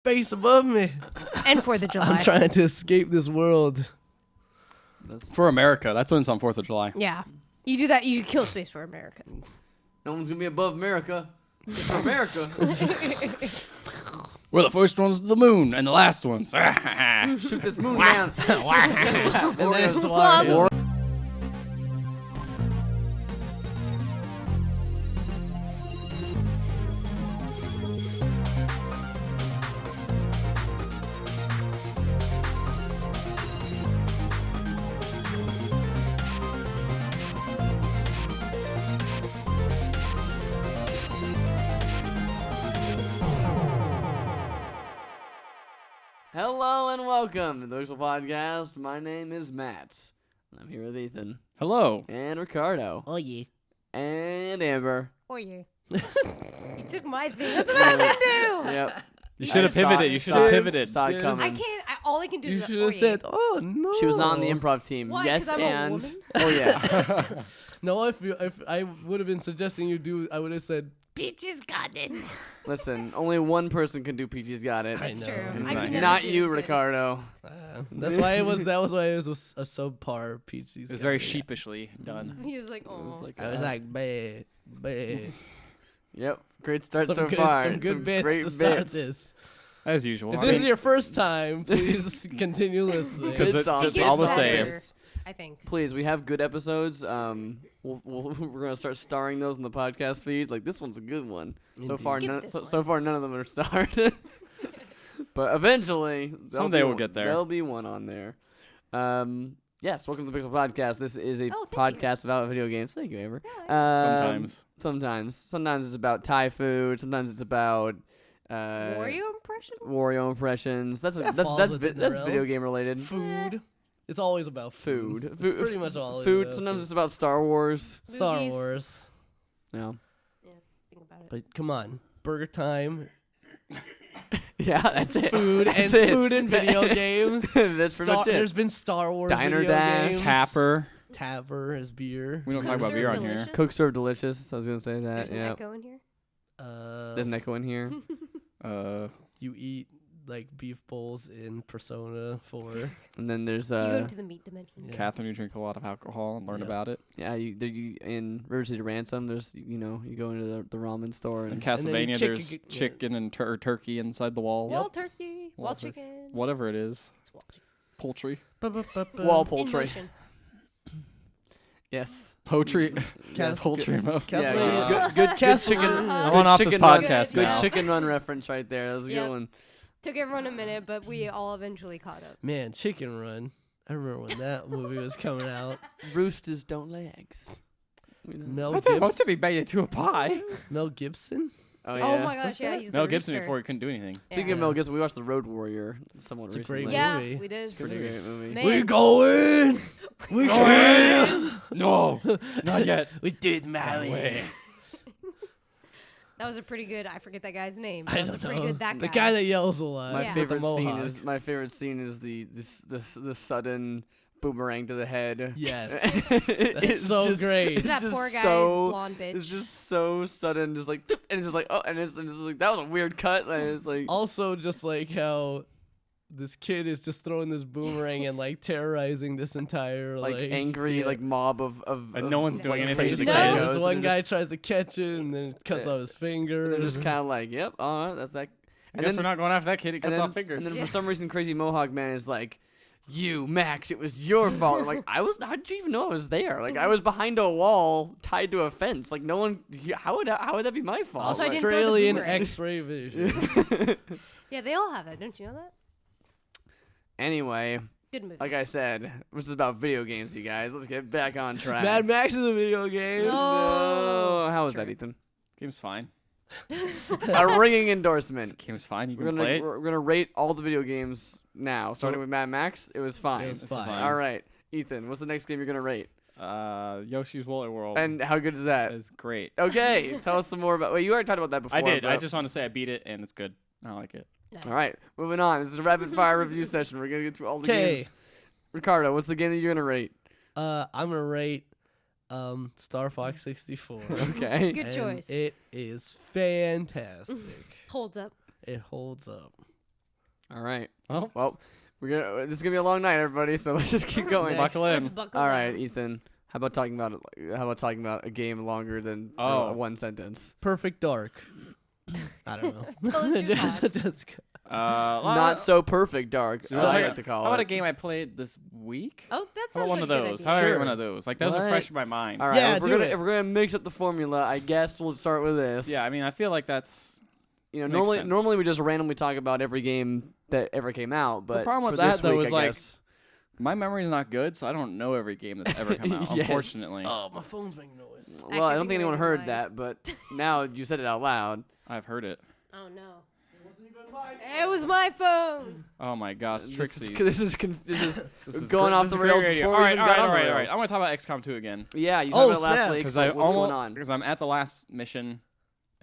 space above me. And 4th of July. I'm trying to escape this world. For America. That's when it's on 4th of July. Yeah. You do that, you kill space for America. No one's gonna be above America. For America. We're the first ones to the moon and the last ones. Shoot this moon down. And then it's water. Hello and welcome to the Visual Podcast. My name is Matt. I'm here with Ethan. Hello. And Ricardo. Oh, yeah. And Amber. Or you. You took my thing. That's what I was going to do. Yep. You should have pivoted. You should have pivoted. Saw it coming. I can't. All I can do You is should have said, oh, no. She was not on the improv team. Why? Yes, 'Cause I'm a and woman? oh yeah. No, if I would have been suggesting you do, I would have said, Peaches got it. Listen, only one person can do Peachy's Got It. That's I true. know. I It's could not never Not do you, as good. Ricardo. That's why it was. That was why it was a subpar Peaches. It was very sheepishly done. He was like, It was oh. like I was like, bae. yep, great start Some so good, far. some good bits great to start bits. this. As usual. If I this is mean, your first time, please continue listening. Because Good songs. it's It all the gets same. better, I think. Please, we have good episodes. We're gonna start starring those in the podcast feed. Like this one's a good one. So Indeed. far, Skip none, this so one. far none of them are starred. But eventually, there'll Someday be we'll one- get there. There'll be one on there. Yes, welcome to the Pixel Podcast. This is a Oh, thank you. podcast about video games. Thank you, Amber. Sometimes. Sometimes it's about Thai food. Sometimes it's about Wario impressions? Wario impressions. That's That falls within the realm. video game related. Food. It's always about Food. It's pretty much all Food. about Sometimes food. it's about Star Wars. Star Movies. Wars. Yeah. Yeah, think about it. But come on, Burger Time, Yeah, that's it. food, That's and it. food and video games. That's pretty much it. There's been Star Wars Diner video Dash, games. Tapper. Tapper is beer. We don't Cook talk about serve beer on delicious. here. Cook serve delicious. I was gonna say that. There's an Yeah. echo in here. There's an echo in here. You eat like beef bowls in Persona 4. And then there's You go into the meat dimension. Yeah. Catherine, you drink a lot of alcohol and learn Yep. about it. you in River City Ransom. There's you go into the ramen store In and then you Castlevania, kick there's yeah. chicken and or turkey inside the walls. Wall turkey. Wall Wall turkey. chicken. Whatever it is. It's wall chicken. Poultry. wall In poultry. motion. Yes. Poultry. Cas- Poultry. Yeah, Castlevania. good Cas- chicken. I'm on off chicken this run- podcast Good now. chicken run reference right there. That was a Yep. good one. Took everyone a minute, but we all eventually caught up. Man, Chicken Run. I remember when that movie was coming out. Roosters don't lay eggs. We know. Mel What to Gibson. be made into a pie? Mel Gibson. Oh yeah. Oh my gosh, What's yeah, that? he's the Mel Gibson rooster. before he couldn't do anything. Speaking Yeah. of Mel Gibson, we watched The Road Warrior somewhat It's a recently. great Yeah, movie. we did. It's a pretty great movie. Man. We going. We going. No, not yet. We did marry. way. That was a pretty good. I forget that guy's name. I That was a don't pretty know. good. That the guy. guy that yells a lot. My Yeah. with the favorite scene mohawk. is the sudden boomerang to the head. Yes. It's so just- great. It's that just poor guy's so, blonde bitch. It's just so sudden, just like, and it's just like, oh, and it's like that was a weird cut. And it's like, Also, just like how this kid is just throwing this boomerang and like terrorizing this entire like angry yeah. like mob of And no one's doing anything crazy to No, catch it. psychos, this and one they're guy just- tries to catch it and then cuts Yeah. off his finger. They're just kind of like, yep, all right, that's that. I guess we're not going after that kid. He cuts off fingers. And then Yeah. for some reason, Crazy Mohawk Man is like, "You, Max, it was your fault." I'm like, I was. How did you even know I was there? Like, I was behind a wall, tied to a fence. Like, no one. How would that be my fault? Also, I didn't throw the Australian boomerang. X-ray vision. Yeah, they all have that. Don't you know that? Anyway, Good movie. like I said, this is about video games, you guys. Let's get back on track. Mad Max is a video game. No, how was True. that, Ethan? Game's fine. A ringing endorsement. Game's fine. You We're can gonna play it. we're gonna rate all the video games now, starting with Mad Max. It was fine. It was It's fine. fine. All right, Ethan, what's the next game you're gonna rate? Yoshi's Woolly World. And how good is that? It's great. Okay, tell us some more about. Well, you already talked about that before. I did. I but- just want to say I beat it and it's good. I like it. Nice. All right, moving on. This is a rapid fire review session. We're gonna get through all the 'Kay. games. Ricardo, what's the game that you're gonna rate? I'm gonna rate Star Fox 64. Okay. Good And choice. It is fantastic. Holds up. It holds up. All right. Well, This is gonna be a long night, everybody. So let's just keep going. buckle in. Let's buckle All down. right, Ethan. How about talking about a game longer than one sentence? Perfect Dark. I don't know. Tell us your thoughts. Just go. Not so perfect, Dark. So I how like to call about it. a game I played this week? Oh, that's How about one of those? How Idea. about Sure. one of those? Like those are What? fresh in my mind. All right. Yeah, if, do it. if we're gonna mix up the formula, I guess we'll start with this. Yeah, I mean, I feel like that's Makes normally sense. normally we just randomly talk about every game that ever came out, but the problem with for this that though week, is I like guess- my memory is not good, so I don't know every game that's ever come out. Yes. Unfortunately, Oh, my phone's making noise. well, I don't think you're anyone making heard mine. that, but now you said it out loud. I've heard it. Oh no. It wasn't even my It was my phone. Oh my gosh, Trixie. This is This is going gr- off this the is great rails radio. before All we right, even all got right, on all the right, all right. rails. I want to talk about XCOM 2 again Yeah, you Oh, talked about it last snap. week. because What's going on? I'm at the last mission.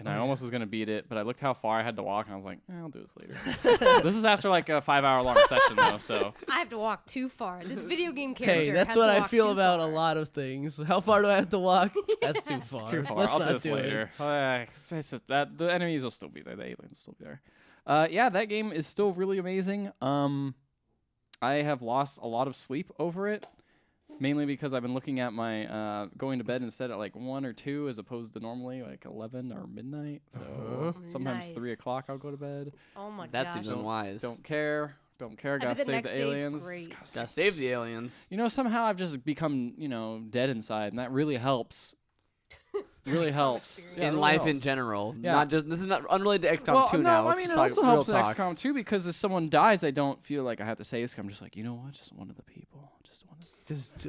And I Oh, almost was gonna beat it, but I looked how far I had to walk, and I was like, I'll do this later. This is after like a 5-hour-long session, though, so I have to walk too far. This video game character. Hey, that's has what to I walk feel too about far. a lot of things. How far do I have to walk? That's too far. it's too far. Let's I'll not do this do later. it. It's just that the enemies will still be there. The aliens will still be there. Yeah, that game is still really amazing. I have lost a lot of sleep over it, mainly because I've been looking at my going to bed instead at like 1 or 2 as opposed to normally like 11 or midnight. So sometimes Nice. 3 o'clock I'll go to bed. Oh my That gosh. seems unwise. Don't care. Gotta bet the save next the day is aliens. great. Gotta save the aliens. You know, somehow I've just become, dead inside, and that really helps. Really helps. experience. Yeah, it In really life in helps. general. Yeah. Not just this is not unrelated to XCOM Well, 2 no, now. I Let's mean, just it talk also real helps in talk. XCOM too because if someone dies, I don't feel like I have to save. I'm just like, you know what? Just one of the people. Just one.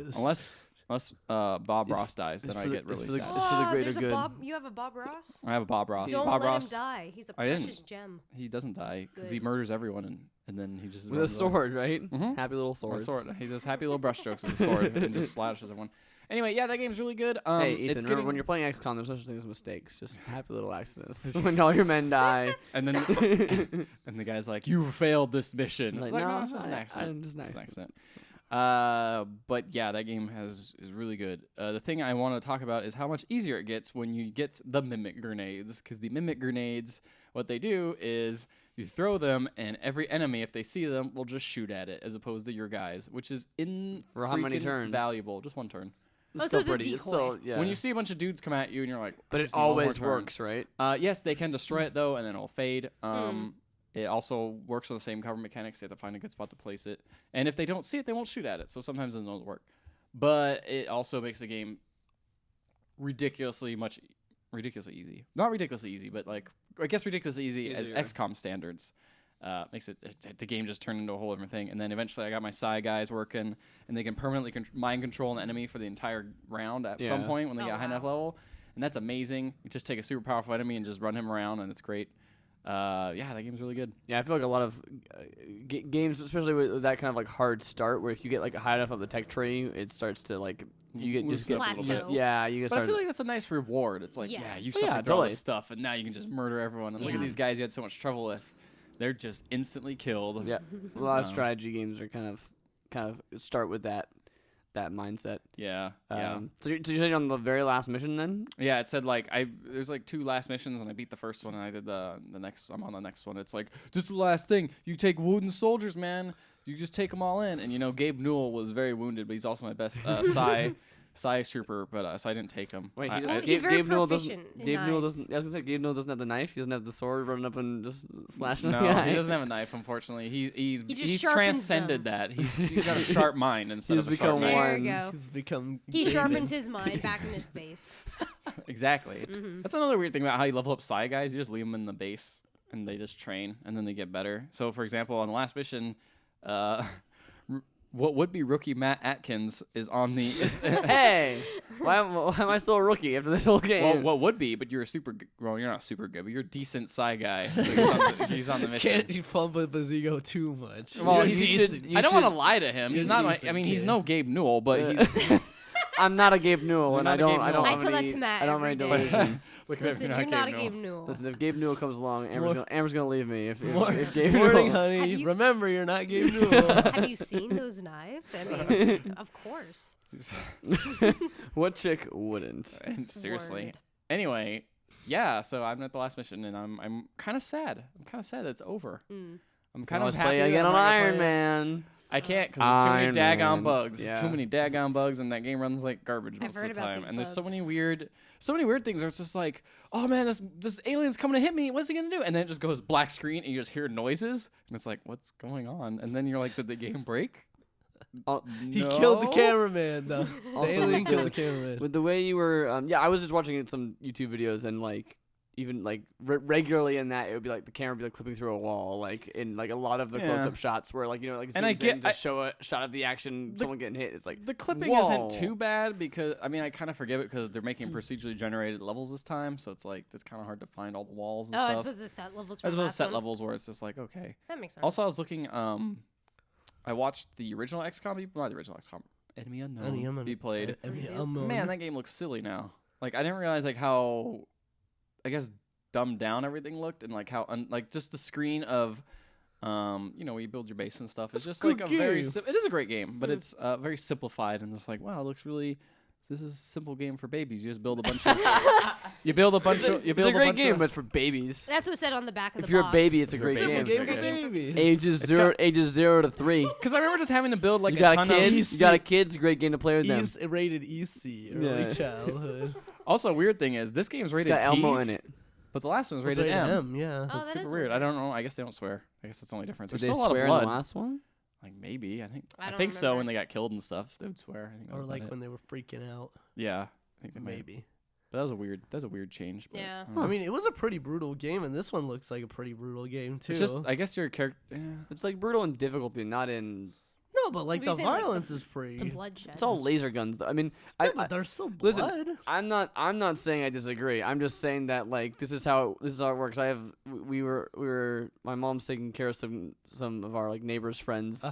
Of Unless Bob Ross dies, then I get really for the- sad. It's for the Oh, greater there's a good. Bob. You have a Bob Ross. I have a Bob Ross. Don't Bob let Ross. him die. He's a I didn't. precious gem. He doesn't die because he Good. murders everyone, and then he just With a runs away. sword, right? Mhm. Happy little With a swords. sword. He does happy little brushstrokes with a sword and just slashes everyone. Anyway, yeah, that game's really good. Hey, it's Ethan, remember getting, when you're playing XCOM, there's no such thing as mistakes. Just happy little accidents. When all your men die. and then and the guy's like, "You failed this mission." Like, It's like, no, no, it's just an I- accident. just an It's an accident. accident. But yeah, that game is really good. The thing I want to talk about is how much easier it gets when you get the mimic grenades, because the mimic grenades, what they do is you throw them, and every enemy, if they see them, will just shoot at it, as opposed to your guys, which is For how many freaking turns? valuable. Just one turn. Oh, so Still it's a pretty. It's decoy. still, yeah. When you see a bunch of dudes come at you, and you're like, but it "Just need one more always turn." works, right? Yes, they can destroy it though, and then it'll fade. It also works on the same cover mechanics. You have to find a good spot to place it, and if they don't see it, they won't shoot at it. So sometimes it doesn't work. But it also makes the game ridiculously easy. Not ridiculously easy, but like I guess ridiculously easy Easier. as XCOM standards. Makes the game just turn into a whole different thing. And then eventually I got my Psy guys working, and they can permanently mind control an enemy for the entire round at some Yeah. point when they Oh, get a high enough wow. level. And that's amazing. You just take a super powerful enemy and just run him around, and it's great. Yeah, that game's really good. Yeah, I feel like a lot of games, especially with that kind of like hard start, where if you get like high enough up the tech tree, it starts to like you get just Loosen get up a little Plateau. bit. yeah, you get But I started. feel like that's a nice reward. It's like, Yeah. yeah, you Oh, yeah, suffered through all totally. this stuff, and now you can just murder everyone. And look at Yeah. these guys you had so much trouble with. They're just instantly killed. Yeah, a lot of Um, strategy games are kind of start with that mindset. Yeah. Yeah. So you're saying on the very last mission then? Yeah, it said like there's like 2 last missions, and I beat the first one, and I did the next. I'm on the next one. It's like, this is the last thing. You take wooden soldiers, man. You just take them all in. And Gabe Newell was very wounded, but he's also my best Psy trooper. But so I didn't take him. Wait, I- Well, I- he's very Newell proficient in Gabe Newell knives. doesn't. I was gonna say Gabe Newell doesn't have the knife. He doesn't have the sword running up and just slashing no, the guy. he doesn't have a knife. Unfortunately, he's just sharpens transcended them. that. He's got a sharp mind instead He's of a sharp become knife. There one. you go. He's become. He David. sharpens his mind back in his base. Exactly. That's another weird thing about how you level up Psy guys. You just leave them in the base, and they just train, and then they get better. So, for example, on the last mission, what would be rookie Matt Atkins is on the. Hey, why am I still a rookie after this whole game? Well, what would be? But you're a super. Well, you're not super good, but you're a decent Psy guy. So he's on the mission. Can't you pump up his ego too much? Well, You're he's decent. I don't want to lie to him. You're He's not. decent, I mean, he's kid. no Gabe Newell, but he's. I'm not a Gabe Newell, You're and not I a don't. Gabe I don't. Newell. I have tell that any- to Matt I don't have any every day. delusions. Look at him, Listen, you're you're not not a Gabe Gabe Newell. Newell. Listen, if Gabe Newell comes along, Amber's gonna leave me. If Gabe Morning, Newell. honey. Have you- Remember, you're not Gabe Newell. Have you seen those knives? I mean, of course. What chick wouldn't? And seriously. Word. Anyway, yeah. So I'm at the last mission, and I'm kind of sad. I'm kind of sad that it's over. I'm kind of Let's happy play that again I'm on not gonna Iron play it. Man. I can't because there's too many Iron daggone Man. bugs. Yeah. Too many daggone bugs, and that game runs like garbage I've most heard of the about time. these And there's bugs. so many weird things where it's just like, oh man, this alien's coming to hit me. What's he gonna do? And then it just goes black screen, and you just hear noises, and it's like, what's going on? And then you're like, did the game break? He killed the No. cameraman, though. The Also, alien with killed the the- cameraman. With the way you were, I was just watching some YouTube videos and like even like regularly in that it would be like the camera would be like clipping through a wall, like in like a lot of the Yeah. close-up shots where like like And I zooms get- in to show a shot of the action, someone getting hit. It's like The clipping whoa. isn't too bad because I mean I kind of forgive it because they're making procedurally generated levels this time, so it's like it's kind of hard to find all the walls and Oh, I stuff. suppose the set levels. As From opposed to set one. levels where it's just like okay. That makes sense. Also, I was looking. I watched the original XCOM. Not the original XCOM. Enemy Unknown. Be played. Man, that game looks silly now. Like I didn't realize like how, I guess dumbed down everything looked and like how like just the screen of, where you build your base and stuff. It's just good like a very. game. It is a great game, but it's very simplified and just like wow, it looks really. This is a simple game for babies. You just build a bunch of. You build a bunch of. You It's build a great bunch game, of, but for babies. That's what said on the back of If the you're box. a baby, it's a If you're great a game. baby, Game it's for a great babies. Ages 0 to 3. Because I remember just having to build like You a got a ton kid. of. You got a kid. It's a great game to play with them. Rated EC, early Yeah. childhood. Also, weird thing is this game's It's rated got T, Elmo in it. but the last one was It's rated rated M. yeah. Oh, It's that super is weird. I don't know. I guess they don't swear. I guess that's the only difference. Did There's they still a lot swear of in the blood. last one? Like maybe. I I don't think so. remember. When they got killed and stuff, they would swear. I think that Or was like about when it. they were freaking out. Yeah, I think they might have. Maybe. But that was a weird change. But, Yeah. I don't know. I mean, it was a pretty brutal game, and this one looks like a pretty brutal game too. it's just I guess your character. It's like brutal in difficulty, not in. no, but like Were you the saying, like, violence is pretty. The bloodshed. It's all laser guns. Though. I mean, Yeah, but there's still blood. listen, I'm not saying I disagree. I'm just saying that like this is how it works. We were my mom's taking care of some of our like neighbors' friends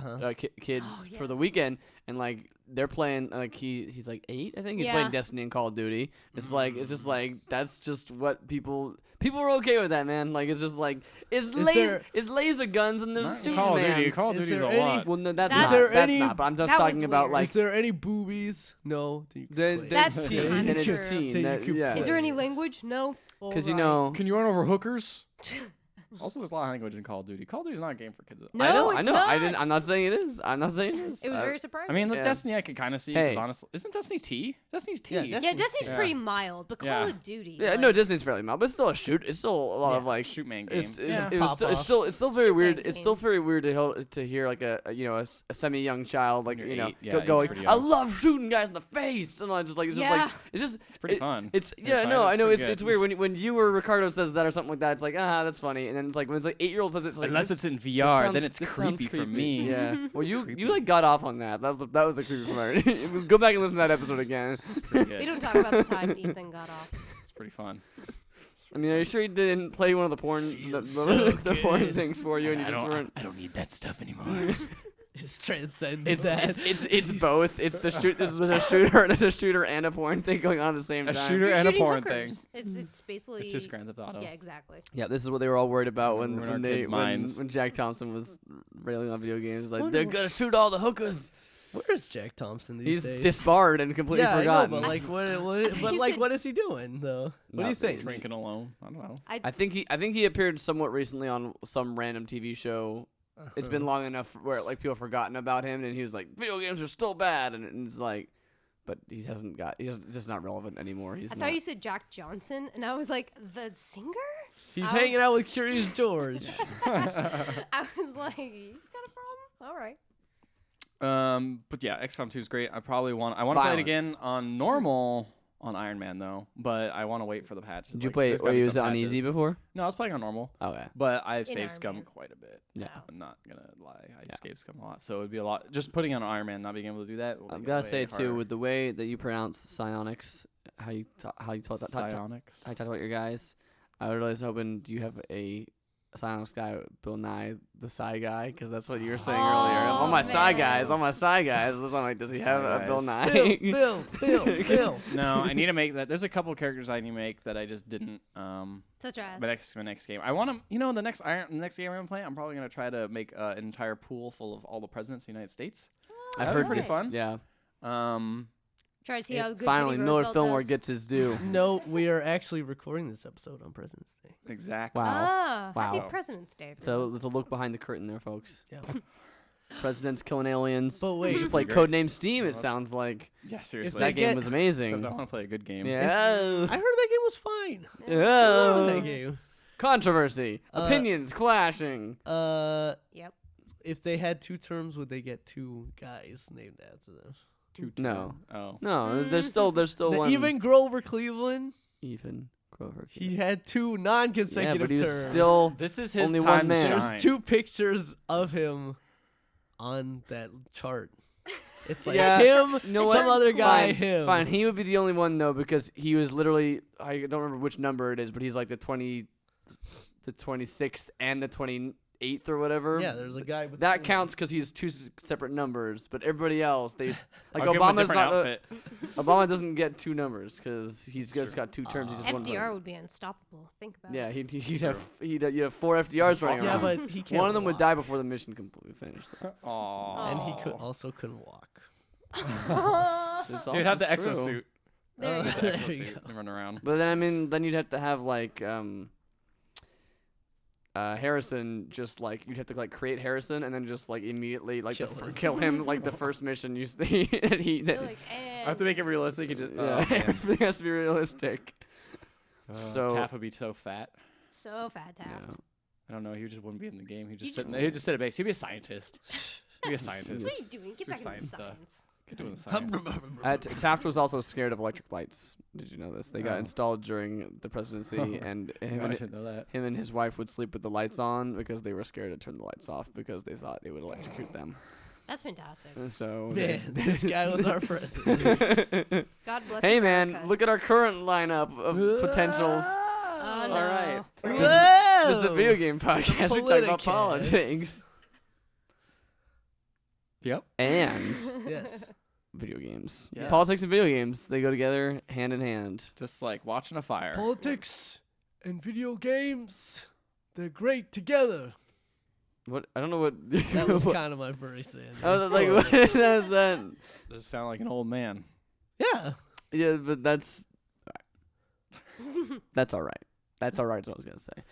kids Oh, yeah. for the weekend, and like they're playing like he's like 8, I think. He's Yeah. playing Destiny and Call of Duty. It's just like that's just what people are okay with that, man. Like it's just like it's laser guns and there's Not shooting Call of Duty. mans. Call of Is Duty's a there any- lot. Well, no, that's Is not. there That's any- not. But I'm just That was talking about weird. like Is there any boobies? No. Then you can Then- play. then That's it's teen, teen, kinda then it's true. teen. Then you that- can yeah. Is there any language? No. Because you Alright. know. Can you run over hookers? Also, there's a lot of language in Call of Duty. Call of Duty's not a game for kids. No, I know. it's I not. I'm not saying it is. I'm not saying it is. It was very surprising. I mean, the Yeah. Destiny I could kind of see because Hey. honestly, isn't Destiny T? Destiny's T. Yeah, yeah, Destiny's Destiny's Yeah. pretty mild, but Call Yeah. of Duty. Yeah, like, no, Disney's fairly mild, but it's still a shoot. It's still a lot of like shoot man game. It's, Yeah. it was still, it's Pop-off. still it's still very Shoot weird. that It's still game. very weird to hear like a semi young child like When you you're know 8, yeah, go it's like pretty I young. love shooting guys in the face and I just like it's just like Yeah. it's just It's pretty fun. It's You're yeah trying, no I it's know pretty it's good. weird when you or Ricardo says that or something like that it's like that's funny and then it's like when it's like 8-year-old says it, it's like Unless this- it's in this VR, sounds- then it's this sounds creepy for me. Yeah. Well, you creepy. like got off on that. That was the creepy part. Go back and listen to that episode again. Pretty We good. don't talk about the time Ethan got off. It's pretty fun. I mean, are you sure you didn't play one of the porn Feels so the porn good. things for you and you just weren't? I don't need that stuff anymore. It's transcended It's that. it's both. It's the shoot. There's a shooter and a porn thing going on at the same A time. shooter You're and a shooting porn hookers. thing. It's basically. It's just Grand Theft Auto. Yeah, exactly. Yeah, this is what they were all worried about Ruin our when kids' minds. when Jack Thompson was railing on video games. Like Wonder they're what- gonna shoot all the hookers. Where's Jack Thompson these He's days? disbarred and completely yeah, forgotten. I know, but like, but He like, said- what is he doing though? What do you think? Drinking alone. I don't know. I think he appeared somewhat recently on some random TV show. It's been long enough where like people have forgotten about him, and he was like, "Video games are still bad," and it's like, but he's just not relevant anymore. He's I not. thought you said Jack Johnson, and I was like, the singer? He's I hanging was- out with Curious George. I was like, he's got a problem? All right. But yeah, XCOM 2 is great. I want to play it again Violence. on normal on Iron Man though, but I want to wait for the patch. Did you play? Or use it on easy before? No, I was playing on normal, Okay. but I've In saved Iron Scum Man. quite a bit. Yeah. I'm not gonna lie, I saved Scum a lot, so it'd be a lot. Just putting on Iron Man, not being able to do that. Will I've make it gotta way say too, harder. with the way that you pronounce psionics, how you talk Psionics. I talked about your guys. I was really hoping, do you have a psionics guy, Bill Nye, the Psi guy? Because that's what you were saying earlier. Oh, All my Psi guys, man. all my Psi guys. I'm like, does he have Psi a Bill guys. Nye? Bill. No, I need to make that. There's a couple characters I need to make that I just didn't. Such as. My next game. I want to. The next game I'm gonna play. I'm probably gonna try to make an entire pool full of all the presidents of the United States. I've That'd be heard pretty this. fun. Yeah. Try to see how good Finally, Teddy Miller Roosevelt Fillmore does. gets his due. No, we are actually recording this episode on President's Day. Exactly. Wow. Ah, Wow. Happy President's Day. So everyone. let's look behind the curtain there, folks. Yeah. Presidents killing aliens. But We wait, should play Great. Codename Steam. It sounds like Yeah, seriously. they that game get- was Except amazing. I want to play a good game. Yeah. I heard that game was fine. What's wrong with Yeah. that game? Controversy. Uh, Opinions clashing. Yep. If they had two terms, would they get two guys named after them? No. Oh. No, there's still one. Even Grover Cleveland, Even Grover. he had two yeah, non-consecutive but he was terms. still. This is his Only time one man. to There's shine. two pictures of him on that chart. It's like Yeah. him, You know what? some other guy, Fine, him. Fine, he would be the only one though because he was literally I don't remember which number it is, but he's like the 26th and the 28th or whatever. Yeah, there's a guy with That counts because he's two separate numbers, but everybody else, they like I'll give him a Obama's different not. outfit. Obama doesn't get two numbers because he's just got two terms. He's just one FDR term. would be unstoppable. Think about Yeah, it. you'd have four FDRs running Yeah, around. but he can't. One of them would walk. die before the mission completely finished. Aww. And he also couldn't walk. He'd have the That's true. exosuit. There you Uh, go. The There you exosuit go. and run around. But then I mean, then you'd have to have like Harrison, just like you'd have to like create Harrison and then just like immediately like Kill him. kill him like the first mission you that he They're that, like, I have to make it realistic. yeah, everything has to be realistic. So- Taff would be so fat. so fat Taft. Yeah. I don't know. He just wouldn't be in the game. He'd just You sit. He'd just sit at base. He'd be a scientist. He'd be a scientist. What are you doing? Get Do back into science stuff. science. Get doing the science. Taft was also scared of electric lights. Did you know this? They got Oh. installed during the presidency, and him No, I and, didn't know that. him and his wife would sleep with the lights on because they were scared to turn the lights off because they thought it would electrocute them. That's fantastic. And so, Man, this guy was our president. God bless hey America. man, look at our current lineup of potentials. Oh, no. All right. Whoa! This is a video game podcast. We talk about Politicast. politics Yep. and Yes. video games. Yes. Politics and video games, they go together hand in hand. Just like watching a fire. Politics and video games—they're great together. What? I don't know what. That was what- kind of my very Sanders. I was like, Sorta. what is that? Does it sound like an old man? Yeah. Yeah, but that's all right. That's all right. Is what I was gonna say.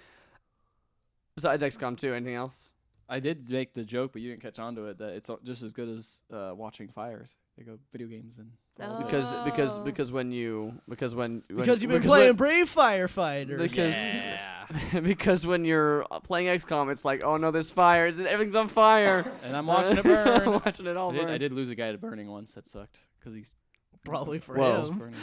Besides XCOM 2, anything else? I did make the joke, but you didn't catch on to it. That it's just as good as watching fires. They go video games and Oh. Because when Because you've been because playing when- Brave Firefighters. because because when you're playing XCOM, it's like, oh no, there's fire. Everything's on fire. and I'm watching it burn. Watching it all burn. I did lose a guy to burning once. That sucked because he's Probably for Whoa. him. burning.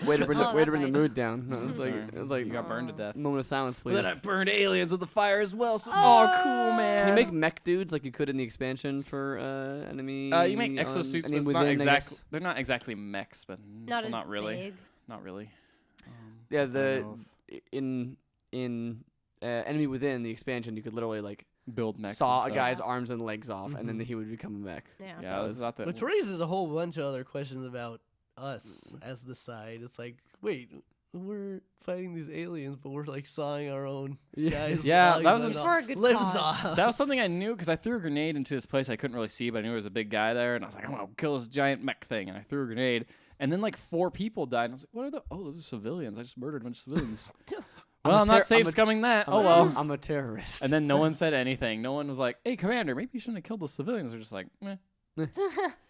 way to bring the, Oh, way to that bring the bites. mood down. No, it's like Sorry. it's like You got burned to death. moment of silence, But please. then I burned aliens with the fire as well. So it's Oh. cool, man. Can you make mech dudes like you could in the expansion for enemy? You make on exosuits, but Enemy it's Within, not I exactly. guess? They're not exactly mechs, but Not so as not really. big. Not really. Yeah, I don't know in Enemy Within the expansion, you could literally like if build mechs. saw and a stuff. guy's arms and legs off, and then Mhm. he would become a mech. Yeah. Yeah, that's not that. Which raises a whole bunch of other questions about us as the side. It's like, wait, we're fighting these aliens, but we're like sawing our own guys. Yeah, legs that was off- It's for a good limbs cause. off. That was something I knew because I threw a grenade into this place I couldn't really see, but I knew there was a big guy there, and I was like, I'm gonna kill this giant mech thing, and I threw a grenade, and then like 4 people died, and I was like, what are the? Oh, those are civilians. I just murdered a bunch of civilians. Well, I'm not safe scumming that. Oh well. I'm a terrorist. And then no one said anything. No one was like, "Hey, Commander, maybe you shouldn't have killed the civilians." They're just like, "Meh."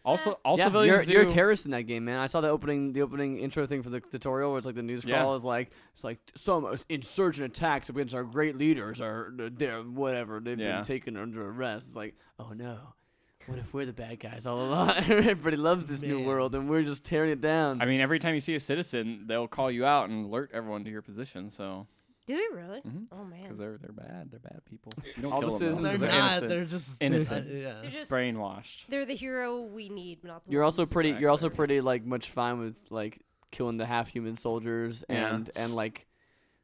Also, all yeah, civilians you're a do- terrorist in that game, man. I saw the opening intro thing for the tutorial where it's like the news Yeah. call is like it's like some insurgent attacks against our great leaders are they're whatever they've Yeah. been taken under arrest. It's like, oh no, what if we're the bad guys all along? Everybody loves this new Man. world and we're just tearing it down. I mean, every time you see a citizen, they'll call you out and alert everyone to your position. So, Do they really? Mhm. Oh man. because they're bad. They're bad people. You don't All kill the them, though, citizens 'cause They're they're not. innocent. They're just Innocent. yeah. They're just brainwashed. they're the hero we need, but not the you're also ones. pretty. You're also Exactly. pretty like much fine with like killing the half human soldiers Yeah. and like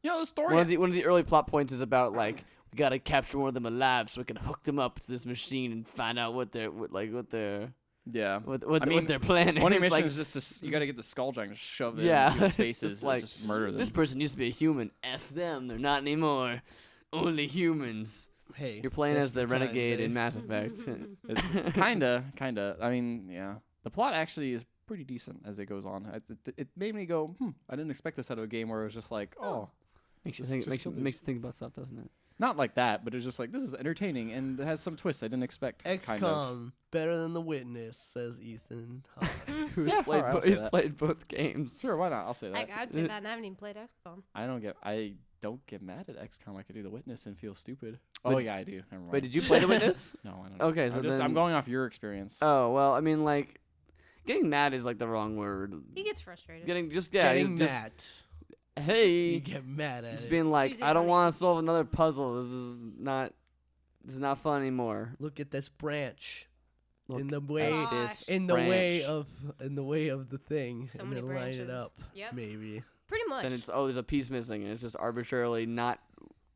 Yeah, the story. one of the early plot points is about like we gotta capture one of them alive so we can hook them up to this machine and find out what their yeah. what I mean, their plan is. One of your It's like, missions is just to, you got to get the skull giant and shove it Yeah, in people's it's faces just and like, just murder them. this person used to be a human. F them. They're not anymore. Only humans. Hey, You're playing as the desperate renegade times, eh? in Mass Effect. It's kinda. I mean, yeah. The plot actually is pretty decent as it goes on. It made me go, I didn't expect this out of a game where it was just like, Makes you Just- think. just Makes kill you these. think about stuff, doesn't it? not like that, but it's just like, this is entertaining and it has some twists I didn't expect. Kind of. XCOM better than The Witness, says Ethan. Who's Yeah, played? alright, I'll say Who's that. played both games? Sure, why not? I'll say that. Like, I'd say that, and I haven't even played XCOM. I don't get mad at XCOM. I could do The Witness and feel stupid. But- Oh yeah, I do. Never mind. Wait, did you play The Witness? No, I don't. Know. Okay, so I'm then going off your experience. Oh well, I mean, like, getting mad is like the wrong word. He gets frustrated. Getting Getting just mad. You hey, get mad at just it. being like, Tuesdays I don't on want ABC. to solve another puzzle. This is not fun anymore. Look at this branch Look in the at way Gosh. in the way branch. of the thing, So and many then line it branches. up. Yep. Maybe. Pretty much. Then it's there's a piece missing, and it's just arbitrarily not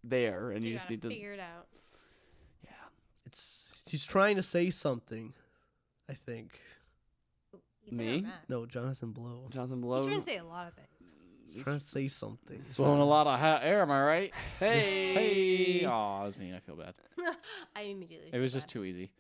there, and So you you just gotta need to. figure it out. He's trying to say something. I think. Ethan Me? or Matt? No, Jonathan Blow. Jonathan He's Blow. trying to say a lot of things. He's trying to say something. Blowing a lot of hot air, am I right? Hey. Hey. Oh, that was mean. I feel bad. I immediately. It was feel just too easy.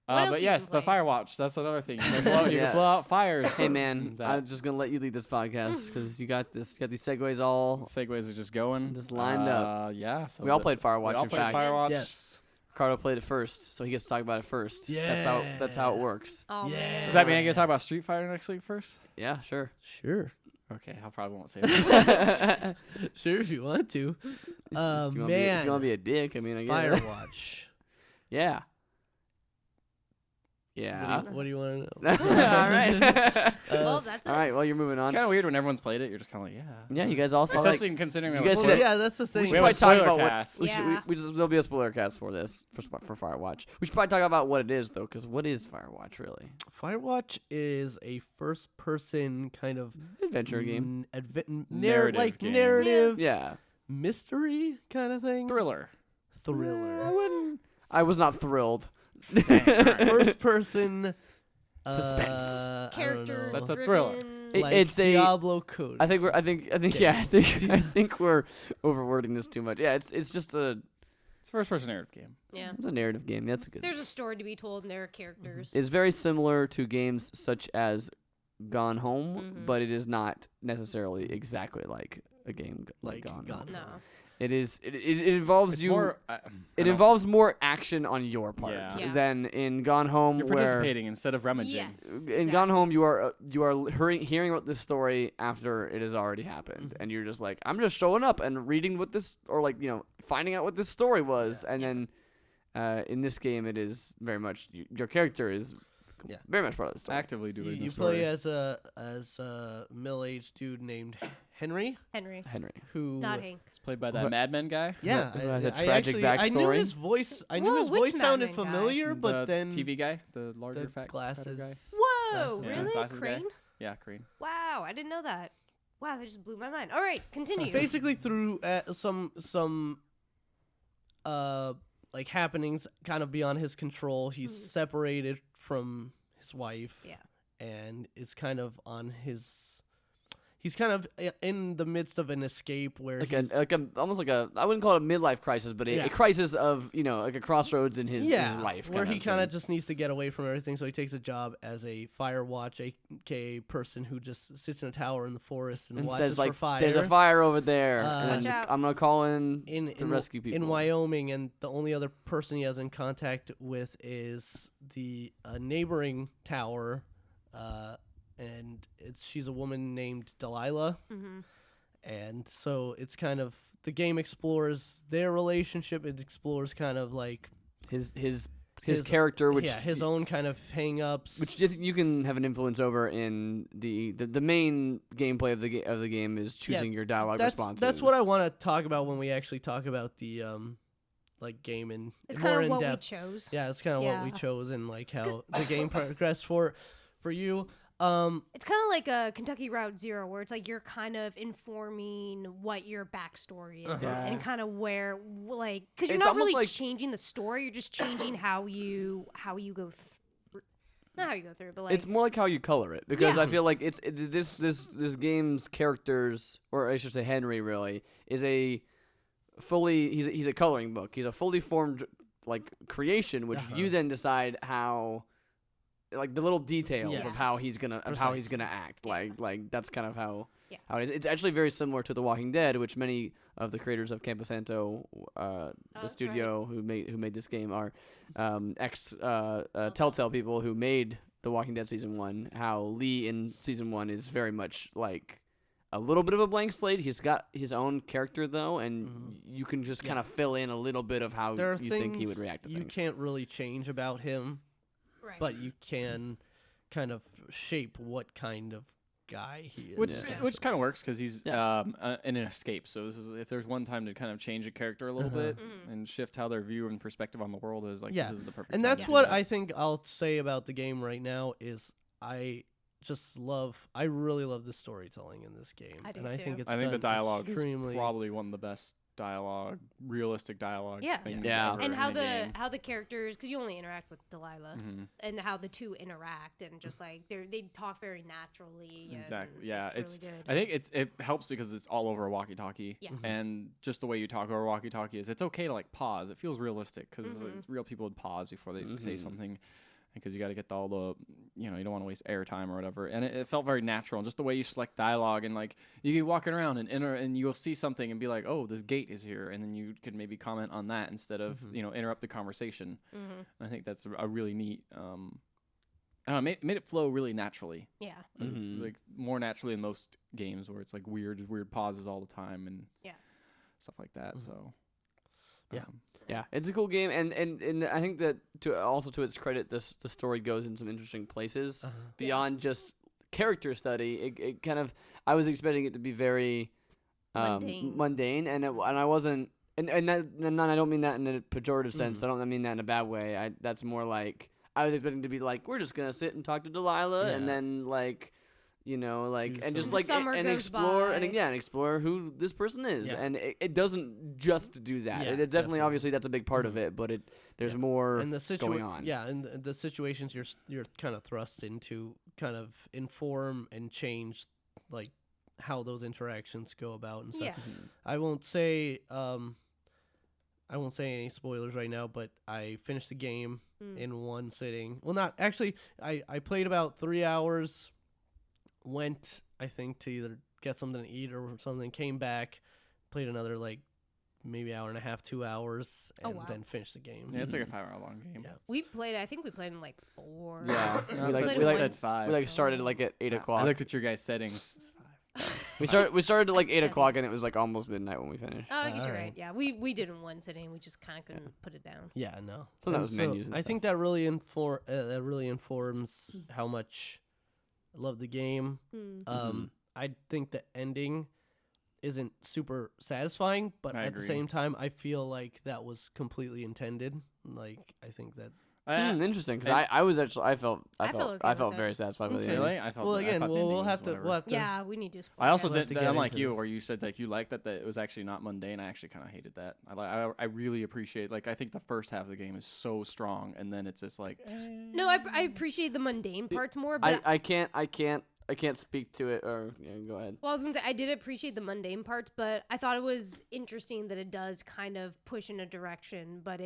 What else But you yes, been but playing? Firewatch. That's another thing. You can Yeah. blow out fires. Hey man, That I'm just gonna let you lead this podcast because you got this. You got these segues all. segues are just going. Just lined up. Yeah. So We all the- played Firewatch. We all in played fact, Firewatch. Yes. Ricardo played it first, so he gets to talk about it first. That's how it works. Oh Yeah. man. Does that mean I get to talk about Street Fighter next week first? Yeah, sure. Sure. Okay, I probably won't say it. Sure, if you want to. If you wanna be- if Man. you want to be a dick, I mean, I guess. Firewatch. Yeah. Yeah. What do you want to know? all right. Well, that's it. all right. Well, you're moving It's on. kind of weird when everyone's played it. You're just kind of like, yeah. Yeah, you guys all saw Especially considering you we have guys a said- spoiler- Yeah, that's the thing. we should have a probably talk spoiler about what- cast. Yeah. there'll be a spoiler cast for this for Firewatch. We should probably talk about what it is though, because what is Firewatch really? Firewatch is a first-person kind of Adventure game. Narrative game. narrative Yeah. mystery kind of thing. Thriller. Thriller. I was not thrilled. First-person Suspense. Character. That's a thriller. It- Like it's a- Diablo Code. I think I think we're overwording this too much. Yeah, it's just It's a first-person narrative game. Yeah. it's a narrative game. That's good. There's a story to be told, and there are characters. It's very similar to games such as Gone Home, Mhm. but it is not necessarily exactly like a game like Like Gone Gone Home. No. It is. It involves It's you. more. It involves more action on your part Yeah. than in Gone Home, You're where participating instead of rummaging. Yes. in Gone Home you are hearing about this story after it has already happened, and you're just like, I'm just showing up and reading what this, or like finding out what this story was, and then in this game it is very much your character is Yeah. very much part of the story. Actively doing you the story. play as a middle-aged dude named Henry, Henry. Henry. who Not Hank. It's played by that What- Mad Men guy. Yeah, Who has a I tragic actually I knew backstory? his voice. I knew Whoa, his which voice Mad sounded Men guy? familiar, but the then TV guy, the larger the fat fatter glasses. guy. Whoa, Yeah. really? Glasses guy. Crane? Yeah, Crane. Wow, I didn't know that. Wow, that just blew my mind. All right, continue. basically through some like happenings kind of beyond his control, he's separated from his wife. Yeah. And is kind of on his. He's kind of in the midst of an escape where he's, almost like a, I wouldn't call it a midlife crisis, but a Yeah. crisis of like a crossroads in his life, where he kind of of just needs to get away from everything. So he takes a job as a Firewatch, aka person who just sits in a tower in the forest and, and watches says like, for fire. "There's a fire over there, Watch and out. I'm gonna call in in to rescue people in Wyoming, and the only other person he has in contact with is the neighboring tower, and she's a woman named Delilah, Mm-hmm. and so it's kind of the game explores their relationship. It explores kind of like his his- character, which his own kind of hang-ups, which you can have an influence over in the main gameplay of the game is choosing your dialogue responses. That's what I want to talk about when we actually talk about the like game and It's more kind of in what depth. we chose. Yeah, it's kind of what we Yeah. chose and like how the game progressed for you. It's kind of like a Kentucky Route Zero, where it's like you're kind of informing what your backstory is and kind of where, like, because you're It's not almost really like- changing the story, you're just changing how you go through. Not how you go through, but like It's more like how you color it, because Yeah. I feel like this game's characters, or I should say Henry, really is a fully he's a coloring book. He's a fully formed like creation, which you then decide how like the little details Yes. of how he's gonna act. Yeah. Like that's kind of how Yeah. how it is. It's actually very similar to The Walking Dead, which many of the creators of Campo Santo, the that's studio who made this game, are Telltale people who made The Walking Dead season 1. How Lee in season 1 is very much like a little bit of a blank slate. He's got his own character though, and you can just kind of fill in a little bit of how There are you things think he would react to you things. can't really change about him, Right. but you can kind of shape what kind of guy he is. Which kind of works because he's Yeah. in an escape. So this is if there's one time to kind of change a character a little bit and shift how their view and perspective on the world is, like this is the perfect. And time that's to do what that. I think I'll say about the game right now is I really love the storytelling in this game. I do and I too. think it's I think the done dialogue extremely is probably one of the best realistic dialogue. Yeah. things Yeah. ever And how in a game. the characters, because you only interact with Delilah, and how the two interact, and just like they talk very naturally. Exactly. and Yeah. it's really good. I think it helps because it's all over a walkie-talkie. Yeah. And just the way you talk over a walkie-talkie is it's okay to like pause. It feels realistic because real people would pause before they say something. Because you got to get all the, you don't want to waste airtime or whatever. And it felt very natural. And just the way you select dialogue and like you can walk around and you'll see something and be like, oh, this gate is here. And then you could maybe comment on that instead of, interrupt the conversation. And I think that's a really neat, I don't know, made it flow really naturally. Yeah. Like more naturally in most games where it's like weird pauses all the time and stuff like that. So, Yeah. Yeah, it's a cool game, and I think that to its credit, the story goes in some interesting places beyond just character study. It kind of, I was expecting it to be very mundane, and I wasn't, and I don't mean that in a pejorative sense. I don't mean that in a bad way. That's more like I was expecting to be like, we're just gonna sit and talk to Delilah, and then like. And just like and explore and explore who this person is, and it doesn't just do that. Yeah, it definitely, obviously, that's a big part of it, but there's more and the going on. Yeah, and the situations you're kind of thrust into kind of inform and change like how those interactions go about and stuff. Yeah. I won't say any spoilers right now, but I finished the game in one sitting. Well, not actually. I played about 3 hours. Went, I think, to either get something to eat or something. Came back, played another like maybe hour and a half, 2 hours, and then finished the game. Yeah, it's like a 5-hour long game. Yeah. I think we played in like 4. Yeah, we said 5. We started like at 8 o'clock. I looked at your guys' settings. We started at like 8 o'clock, and it was like almost midnight when we finished. Oh, I guess you're Alright. right. Yeah, we did in one sitting. We just kind of couldn't put it down. Yeah, no. So that And was menus and I think that really informs how much I love the game. I think the ending isn't super satisfying, but I at the agree. same time, I feel like that was completely intended. Like I think that. Interesting, because I felt okay with very it. satisfied with Okay. it. Really? I thought. Well, I again, thought the we'll ending have was to. whatever. Yeah, we need to. I also We'll have did. to get Unlike into you, it. where you said like you liked that it was actually not mundane. I actually kind of hated that. I really appreciate. Like I think the first half of the game is so strong, and then it's just like. No, I appreciate the mundane parts more, but I can't speak to it, or go ahead. well, I was gonna say I did appreciate the mundane parts, but I thought it was interesting that it does kind of push in a direction, but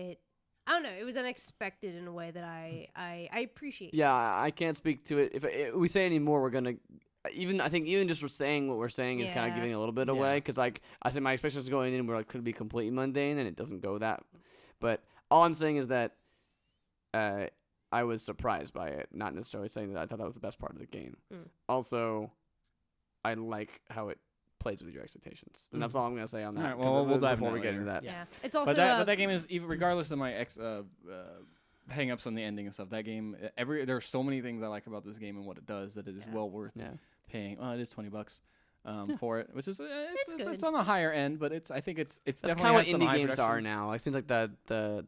I don't know, it was unexpected in a way that I appreciate. Yeah, I can't speak to it. If we say any more, we're gonna. I think even just saying what we're saying is kind of Yeah. giving a little bit away, because like I said, my expectations going in were like could be completely mundane, and it doesn't go that. But all I'm saying is that I was surprised by it, not necessarily saying that I thought that was the best part of the game. Also, I like how it plays with your expectations, and that's all I'm gonna say on that. Alright, well, we'll dive before into we that get into later. that. Yeah. It's also But that game is even regardless of my hang-ups on the ending and stuff. That game, there are so many things I like about this game and what it does that it is well worth paying. Oh, it is $20 for it, which is it's on the higher end, but I think it's That's definitely kind of what has some indie high games production. are now. It seems like the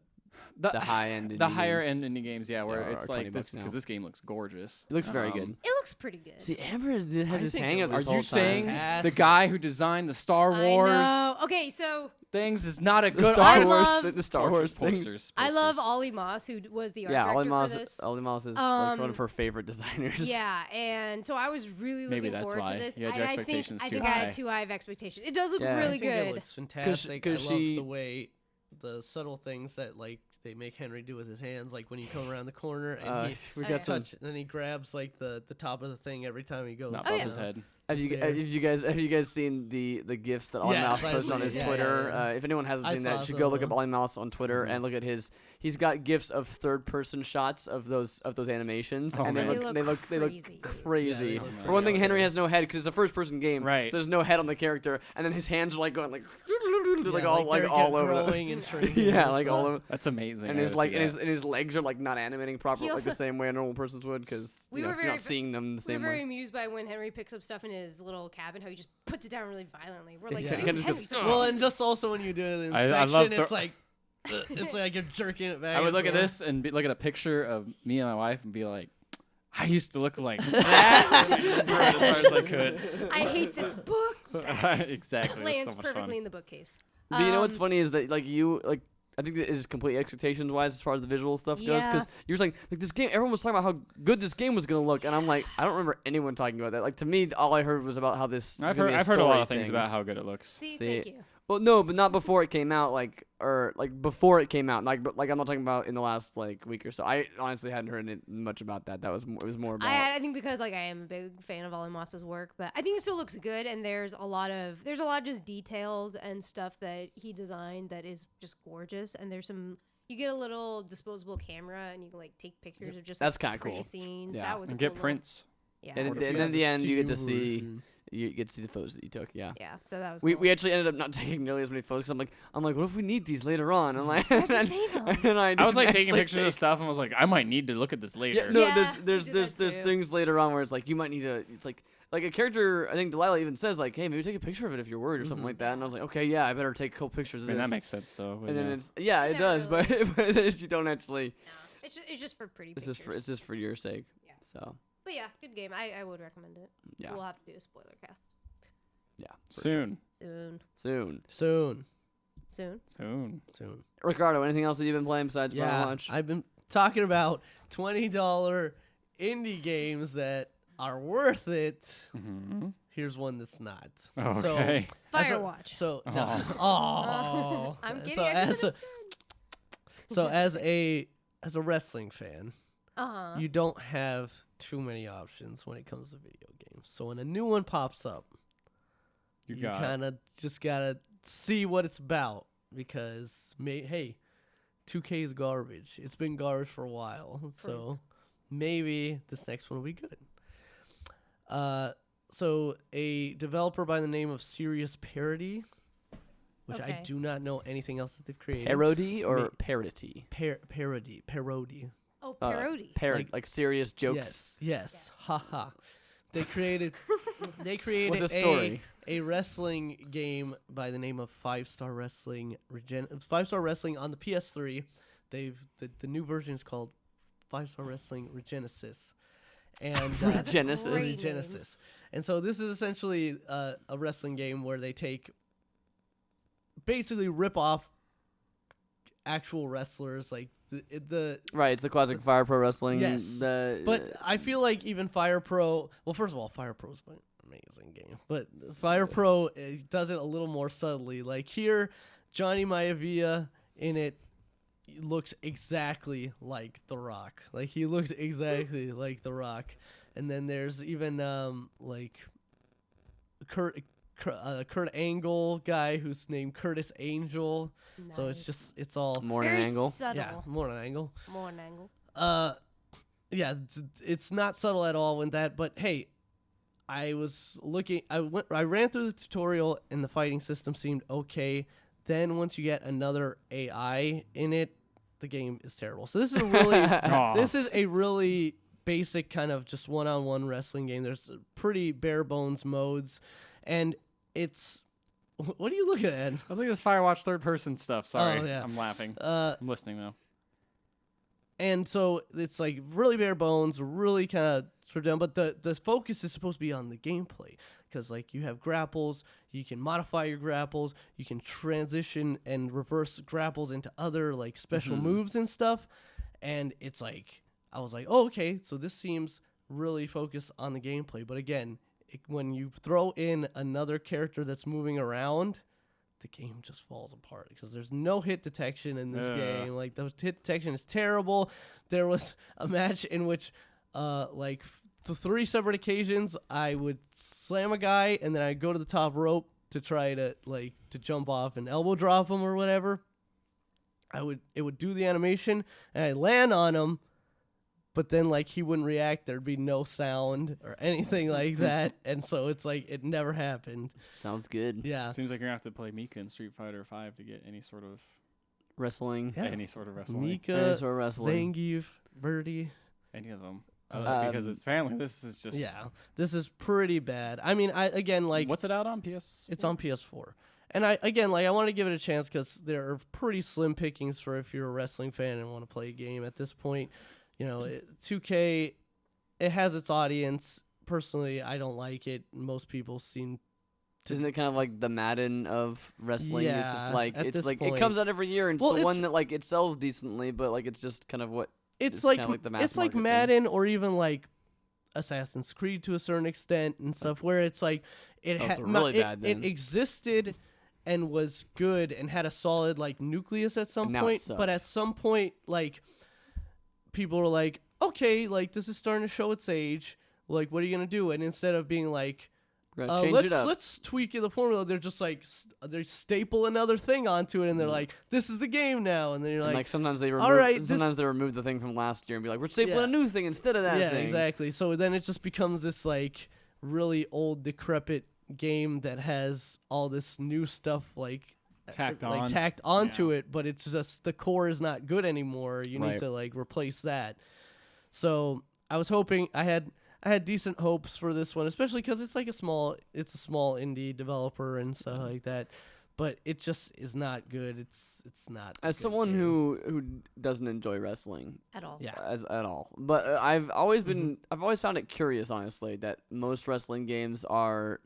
high end, the higher end indie games, where are it's like $20 this now. because this game looks gorgeous. It looks very good. it looks pretty good. See, Amber had this think hang it up. was This Are whole you saying time. the guy who designed the Star I Wars know. Okay, so things is not a the good Star artist? Wars, the Star Wars things? posters. I love Ollie Moss, who was the art director for this. Ollie Moss is like one of her favorite designers. Yeah, and so I was really Maybe looking that's forward why. to this. You had your and expectations I too think I high. had too high of expectations. It does look Yeah. really I think it good. looks fantastic. 'Cause I love she- the way the subtle things that like they make Henry do with his hands, like when you come around the corner and he we got some. touch, and then he grabs like the top of the thing every time he goes. Not Oh, above yeah. his head. Have you guys seen the gifs that Ollie Yes, Mouse I posted on see. his Yeah, Twitter? yeah, yeah. If anyone hasn't I seen saw that, you should some go of look up them. Ollie Mouse on Twitter and look at his. He's got gifs of third-person shots of those animations, Oh, and man. they look crazy. crazy. Yeah, they look For one thing, pretty Henry has awesome. no head because it's a first-person game. Right. So there's no head on the character, and then his hands are like going like Yeah, all they're all over. growing and shrinking. Yeah, It's, like all over. That's amazing. And I his gotta like see and that. his legs are like not animating properly like the also- same way a normal person's would because We you're were very not seeing them the We were same very way. amused by when Henry picks up stuff in his little cabin, how he just puts it down really violently. We're like, Yeah. dude, Kind of Henry, just- stop. well, and just also when you do the I inspection, love it's like you're jerking it back. I would and look at forth. this and look at a picture of me and my wife and be like, I used to look like that. Just throw it as far as I could. I hate this book. Exactly. It was Lands so much perfectly fun. in the bookcase. But you know what's Um, funny is that I think that is complete expectations wise as far as the visual stuff goes Yeah. because you're saying like this game everyone was talking about how good this game was gonna look and I'm like I don't remember anyone talking about that. Like to me all I heard was about how this I've was gonna be heard a lot story of things about how good it looks. See, See, thank you. well no but not before it came out before it came out but I'm not talking about in the last like week or so. I honestly hadn't heard much about that. It was more about I think because like I am a big fan of Ollie Moss's work, but I think it still looks good, and there's a lot of just details and stuff that he designed that is just gorgeous, and there's some. You get a little disposable camera, and you can like take pictures of just That's like, kinda pretty cool. sins. Yeah. That was a And cool get little- prints. Yeah, and Or if in he has the a end you get to Steam see version. you get to see the photos that you took. Yeah. yeah. So that was. We cool. actually ended up not taking nearly as many photos because I'm like, what if we need these later on? And like, have to save 'em. and I was like didn't taking actually pictures of stuff and was like, I might need to look at this later. Yeah, no, Yeah, we there's did that too. things later on where it's like you might need to. It's like a character. I think Delilah even says like, hey, maybe take a picture of it if you're worried or something like that. And I was like, okay, yeah, I better take a couple pictures of I mean, this. that makes sense though. and then yeah. it's it never does, really- but then you don't actually. No, it's just for pretty It's pictures. just for your sake. Yeah. So But yeah, good game. I would recommend it. yeah, We'll have to do a spoiler cast yeah. for soon. soon. Soon. Ricardo, anything else that you've been playing besides Yeah, Firewatch? I've been talking about $20 indie games that are worth it. Mm-hmm. Here's one that's not. Okay. As a- Firewatch. So, Oh. no. Oh. I'm kidding. So I just as said a, it's good. so as a wrestling fan, Uh-huh. you don't have too many options when it comes to video games. So when a new one pops up, You you got it. kind of just gotta see what it's about because hey, 2K is garbage. It's been garbage for a while, so maybe this next one will be good. So a developer by the name of Serious Parody, which I Okay. do not know anything else that they've created. Parody or Ma- parody? Parody. Oh, parody. Like serious jokes. Yes. Haha. They created With a story. a wrestling game by the name of 5-Star Wrestling 5-Star Wrestling on the PS3. The new version is called 5-Star Wrestling ReGenesis. And That's a ReGenesis. great name. ReGenesis. And so this is essentially a wrestling game where they basically rip off actual wrestlers like the Right, it's the classic Fire Pro Wrestling. Yes, but I feel like even Fire Pro. Well, first of all, Fire Pro's an amazing game, but Fire Pro does it a little more subtly. Like here, Johnny Maivia in it looks exactly like The Rock. Like he looks exactly like The Rock. And then there's even like Kurt Angle guy who's named Curtis Angel. So Nice. it's all Morning Very angle. subtle. yeah, more an angle. More an angle. Yeah, it's not subtle at all with that. But hey, I was looking. I ran through the tutorial, and the fighting system seemed okay. Then once you get another AI in it, the game is terrible. So this is a really this is a really basic kind of just one-on-one wrestling game. There's pretty bare bones modes, and it's. What are you looking at? I think it's Firewatch third person stuff. Sorry. Oh, yeah. I'm laughing. Uh, I'm listening though. And so it's like really bare bones, really kind of sort of down. But the focus is supposed to be on the gameplay because like you have grapples, you can modify your grapples, you can transition and reverse grapples into other like special moves and stuff. And it's like I was like, oh, okay, so this seems really focused on the gameplay. But again, when you throw in another character that's moving around, the game just falls apart because there's no hit detection in this game. Like, the hit detection is terrible. There was a match in which, like, the 3 separate occasions, I would slam a guy and then I'd go to the top rope to try to jump off and elbow drop him or whatever. It would do the animation and I'd land on him, but then like he wouldn't react. There'd be no sound or anything like that, and so it's like it never happened. Sounds good. Yeah, Seems like you're gonna have to play Mika in Street Fighter 5 to get any sort of Wrestling. Yeah. any sort of wrestling. Any Mika, sort of wrestling. Zangief, Birdie. Any of them. Um, Because it's apparently this is just This is pretty bad. I mean, what's it out on PS? it's on PS4. And I want to give it a chance because there are pretty slim pickings for if you're a wrestling fan and want to play a game at this point. 2K, it has its audience. Personally, I don't like it. Most people seem Isn't it kind of like the Madden of wrestling? It's Yeah, just like at it's this like point. it comes out every year, and it's Well, the it's- one that like it sells decently, but like it's just kind of what it's It's like kinda like the mass it's like market thing. Madden or even like Assassin's Creed to a certain extent and stuff, where it's like it Oh, so really bad it then. existed and was good and had a solid like nucleus at some Now it point, but at sucks. some point like people were like, okay, like this is starting to show its age. Like, what are you gonna do? And instead of being like, we're gonna change it up. let's tweak the formula, they're just like they staple another thing onto it, and they're like, this is the game now, and then you're And, like, sometimes they remove all right, sometimes they remove the thing from last year and be like, we're stapling Yeah. a new thing instead of that yeah, thing. exactly. So then it just becomes this like really old, decrepit game that has all this new stuff like Tacked like on. tacked onto it, but it's just the core is not good anymore. You need Right. to like replace that. So I was hoping I had decent hopes for this one, especially because it's a small indie developer and stuff like that. But it just is not good. It's not. a As good someone game. who doesn't enjoy wrestling At all. Yeah. at all, but I've always found it curious, honestly, that most wrestling games are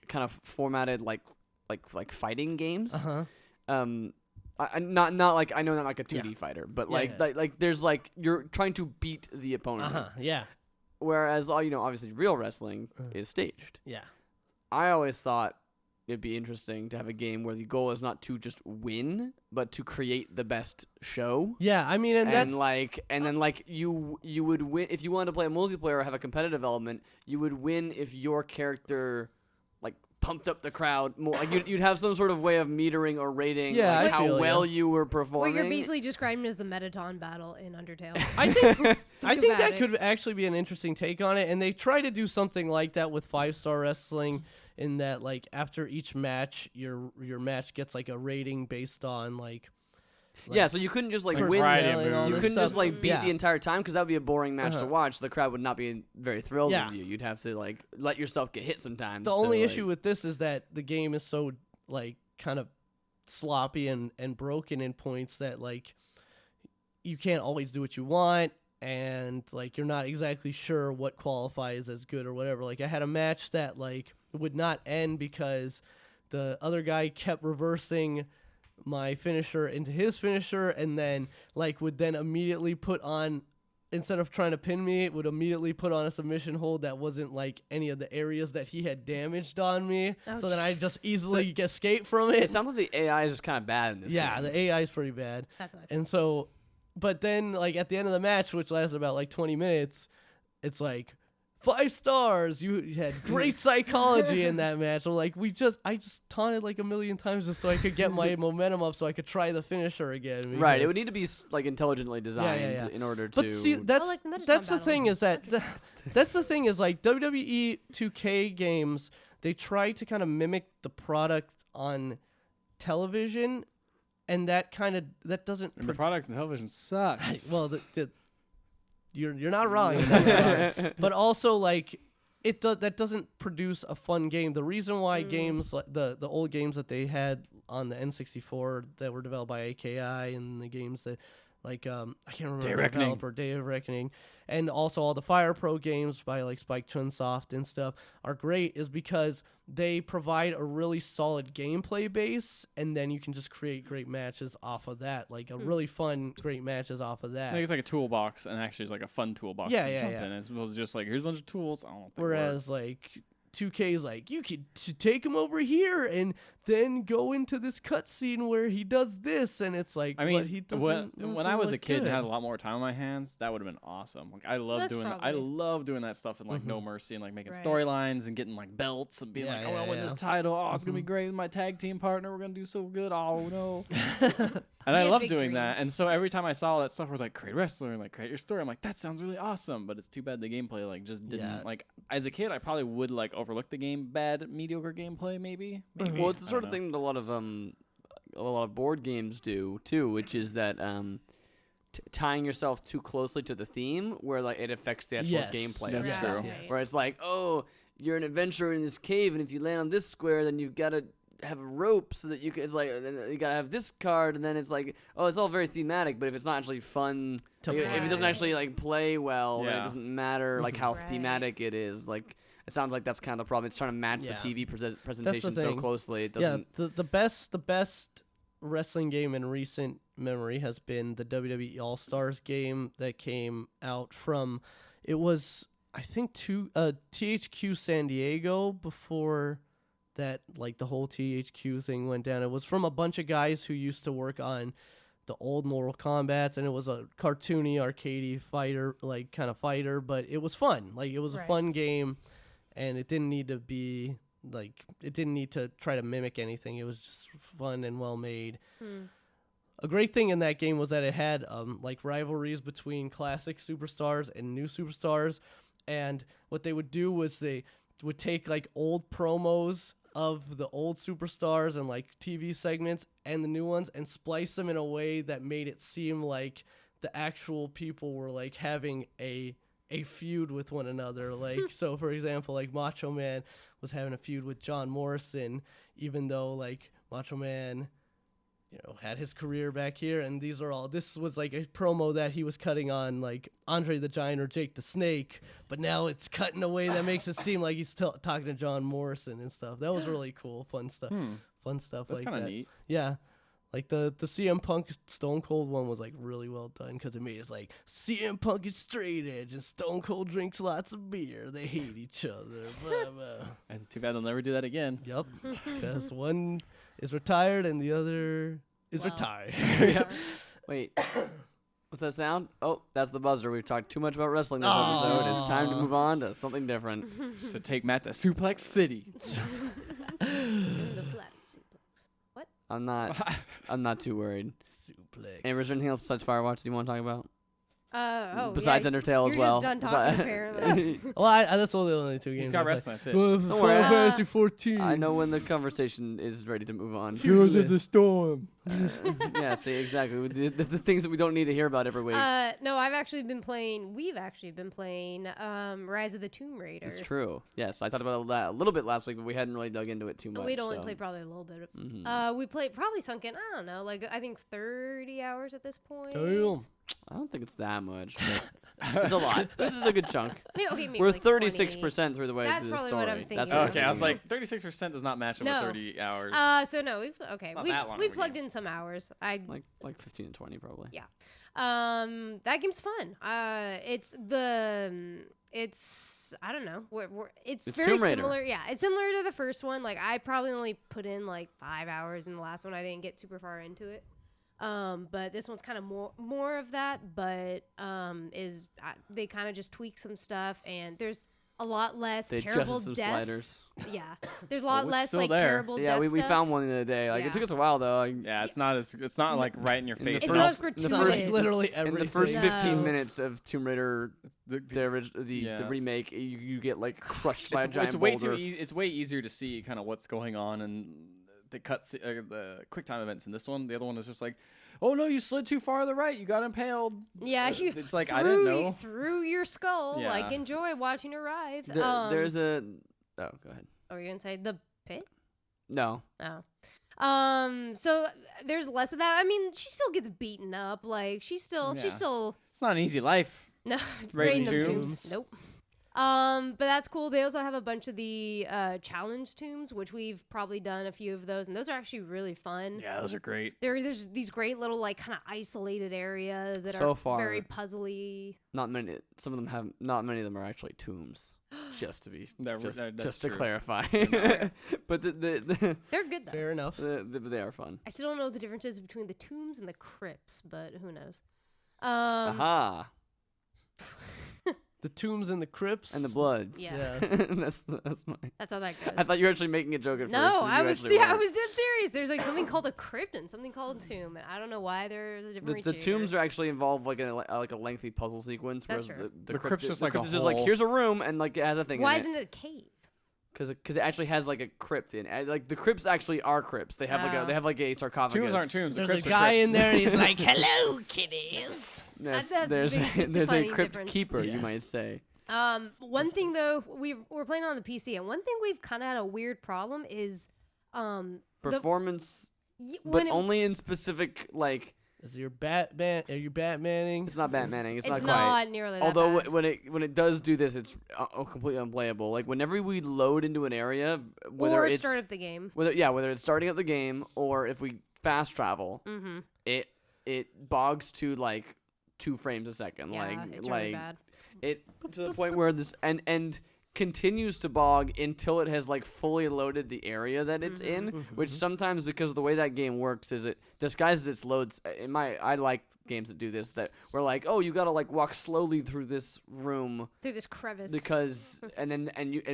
kind of formatted like fighting games. Uh-huh. Not like I know not like a 2D fighter, but like there's like you're trying to beat the opponent. Uh-huh. Yeah. Whereas obviously real wrestling is staged. Yeah. I always thought it'd be interesting to have a game where the goal is not to just win, but to create the best show. Yeah, I mean, and that's then you would win if you wanted to play a multiplayer or have a competitive element. You would win if your character like pumped up the crowd more. Like you'd have some sort of way of metering or rating Yeah, like I how feel well ya. you were Where performing. you're basically describing as the Metaton battle in Undertale. I think about that it. could actually be an interesting take on it, and they try to do something like that with 5-star wrestling, in that like after each match, your match gets like a rating based on like yeah, so you couldn't just like Like win. variety of and all moves. You this couldn't stuff. just like beat Yeah. the entire time because that would be a boring match to Uh-huh. watch. The crowd would not be very thrilled Yeah. with you. You'd have to like let yourself get hit sometimes. The to, only like- issue with this is that the game is so like kind of sloppy and broken in points that like you can't always do what you want, and like you're not exactly sure what qualifies as good or whatever. Like I had a match that like would not end because the other guy kept reversing my finisher into his finisher, and then like would then immediately put on, instead of trying to pin me, it would immediately put on a submission hold that wasn't like any of the areas that he had damaged on me. So then I just easily escape from it. It sounds like the AI is just kind of bad in this. Yeah, game. the AI is pretty bad. That sucks. And so, but then like at the end of the match, which lasted about like 20 minutes, it's like 5 stars. You had great psychology in that match. I'm like, I just taunted like a million times just so I could get my momentum up so I could try the finisher again. Right. It because- would need to be like intelligently designed yeah. in order to. But see, that's like the Metaton that's the battle. thing is that that's the thing is like WWE 2K games, they try to kind of mimic the product on television, and that doesn't. And the product on television sucks. Well, you're not wrong, in that regard. But also like that doesn't produce a fun game. The reason why games like the old games that they had on the N64 that were developed by AKI, and the games that like I can't remember the developer, Day of Reckoning, and also all the Fire Pro games by like Spike Chunsoft and stuff are great, is because they provide a really solid gameplay base, and then you can just create great matches off of that, like a really fun, great matches off of that. I think it's like a toolbox, and actually it's like a fun toolbox Yeah, to yeah, jump yeah. in, as opposed to just like, here's a bunch of tools. I don't think Whereas like 2K is like, you could take him over here and then go into this cutscene where he does this, and it's like, I mean, but he doesn't. when I was a kid and good. had a lot more time on my hands, that would have been awesome. Like I love doing that. I love doing that stuff in like No Mercy and like making storylines and getting like belts and being like, oh, I win this title. Oh, it's gonna be great with my tag team partner. We're gonna do so good. Oh no. And I love doing that. And so every time I saw that stuff, I was like, create wrestler and like create your story. I'm like, that sounds really awesome. But it's too bad the gameplay like just didn't like. As a kid, I probably would like overlook the mediocre gameplay maybe. Well, it's the sort of thing that a lot of board games do too, which is that tying yourself too closely to the theme, where like it affects the actual gameplay. That's true. Yes. Where it's like, oh, you're an adventurer in this cave, and if you land on this square, then you've got to have a rope so that you can. It's like you gotta have this card, and then it's like, oh, it's all very thematic. But if it's not actually fun, if it doesn't actually like play well, then it doesn't matter like how thematic it is. Like it sounds like that's kind of the problem. It's trying to match the TV presentation so closely. It doesn't. Yeah, the best wrestling game in recent memory has been the WWE All Stars game that came out from. It was I think THQ San Diego before that, like the whole THQ thing went down. It was from a bunch of guys who used to work on the old Mortal Kombats, and it was a cartoony, arcadey fighter, like kind of fighter, but it was fun. Like it was a fun game, and it didn't need to be like it didn't need to try to mimic anything. It was just fun and well made. A great thing in that game was that it had like rivalries between classic superstars and new superstars, and what they would do was they would take like old promos of the old superstars and like TV segments and the new ones and splice them in a way that made it seem like the actual people were like having a feud with one another. Like, so for example, like Macho Man was having a feud with John Morrison, even though like Macho Man, you know, had his career back here, and this was like a promo that he was cutting on like Andre the Giant or Jake the Snake, but now it's cut in a way that makes it seem like he's talking to John Morrison and stuff. That was really cool, fun stuff. That's like kind of that. neat. Yeah, like the CM Punk Stone Cold one was like really well done because it made it like CM Punk is straight edge and Stone Cold drinks lots of beer. They hate each other. Blah, blah. And too bad they'll never do that again. Yep, because one is retired and the other is retired. Wait, what's that sound? Oh, that's the buzzer. We've talked too much about wrestling this episode. It's time to move on to something different. So take Matt to Suplex City. The flat suplex. What? I'm not too worried. Suplex. Amber, is there anything else besides Firewatch that you want to talk about? Besides Undertale as well. You're just done talking, apparently. Well, that's all the only two games. He's got wrestling. That's it. Final worry. Fantasy 14. I know when the conversation is ready to move on. Heroes of the Storm. Yeah, see, exactly. The things that we don't need to hear about every week. No, we've actually been playing Rise of the Tomb Raider. It's true. Yes, I thought about that a little bit last week, but we hadn't really dug into it too much. We'd only played probably a little bit. We played probably sunk in, I don't know, like I think 30 hours at this point. Damn. I don't think it's that much, but it's a lot. It's a good chunk. Maybe We're like 36% through the way That's through the probably story. what I'm thinking. That's Yeah. what Okay, I was like, 36% does not match up with 30 hours. So no, we've not that long we've of a plugged game. in some hours. like 15 and 20 probably. Yeah. That game's fun. It's I don't know. It's very Tomb Raider. similar. Yeah, it's similar to the first one. Like I probably only put in like 5 hours in the last one. I didn't get super far into it. But this one's kind of more of that. But they kind of just tweak some stuff, and there's a lot less They terrible adjusted some death. sliders. Yeah, there's a lot it's less still like there. terrible Yeah, death we stuff. found one the other day. Like Yeah. it took us a while though. Yeah, it's not like right in your face. It's first- not in the gratuitous. first- Like literally in everything. the first 15 No. minutes of Tomb Raider, the remake, you get like crushed by a giant it's way boulder. too easy. It's way easier to see kind of what's going on and the the quick time events in this one. The other one is just like, oh no, you slid too far to the right, you got impaled. Yeah, it's like I didn't know. Through your skull. Yeah. Like enjoy watching her writhe. There's a. Oh, go ahead. Oh, you're gonna say the pit? No. Oh. So there's less of that. I mean, she still gets beaten up. Like she's still. It's not an easy life. No, Raiding raiding them tombs. Nope. But that's cool. They also have a bunch of the challenge tombs, which we've probably done a few of those, and those are actually really fun. Yeah, those are great. There's these great little like kind of isolated areas that So are far, very puzzly. Not many. Some of them have. Not many of them are actually tombs. Just to be, That's just to true. clarify. That's But the They're good though. Fair enough. they are fun. I still don't know the differences between the tombs and the crypts, but who knows? Aha. The tombs and the crypts And the bloods. Yeah. that's mine. That's how that goes. I thought you were actually making a joke at first. No, but I you was actually I weren't. was dead serious. There's like something called a crypt and something called a tomb, and I don't know why there's a The differentiator. tombs are actually involve like a lengthy puzzle sequence. That's whereas true. The crypt's just like a crypt is just like hole. here's a room and like it has a thing. Why in isn't it a cave? Because it actually has like a crypt in it. Like the crypts actually are crypts. They have like a sarcophagus. Tombs aren't tombs. There's the a crypts are guy crypts. in there and he's like, "Hello, kiddies." There's That's there's the big there's a defining crypt difference. keeper, you Yes. might say. One thing though, we're playing on the PC, and one thing we've kind of had a weird problem is, Performance, but when only in specific like. Is your Batman? Are you Batmaning? It's not Batmaning. It's it's not not quite. nearly that Although bad. when it does do this, it's completely unplayable. Like whenever we load into an area, whether or it's start up the game. whether it's starting up the game or if we fast travel, Mm-hmm. it bogs to like 2 frames a second. Yeah, like it's like really bad. it to the point where this and continues to bog until it has like fully loaded the area that it's in, which sometimes because of the way that game works is it disguises its loads. I like games that do this, that we're like, oh, you gotta like walk slowly through this room Through this crevice. because and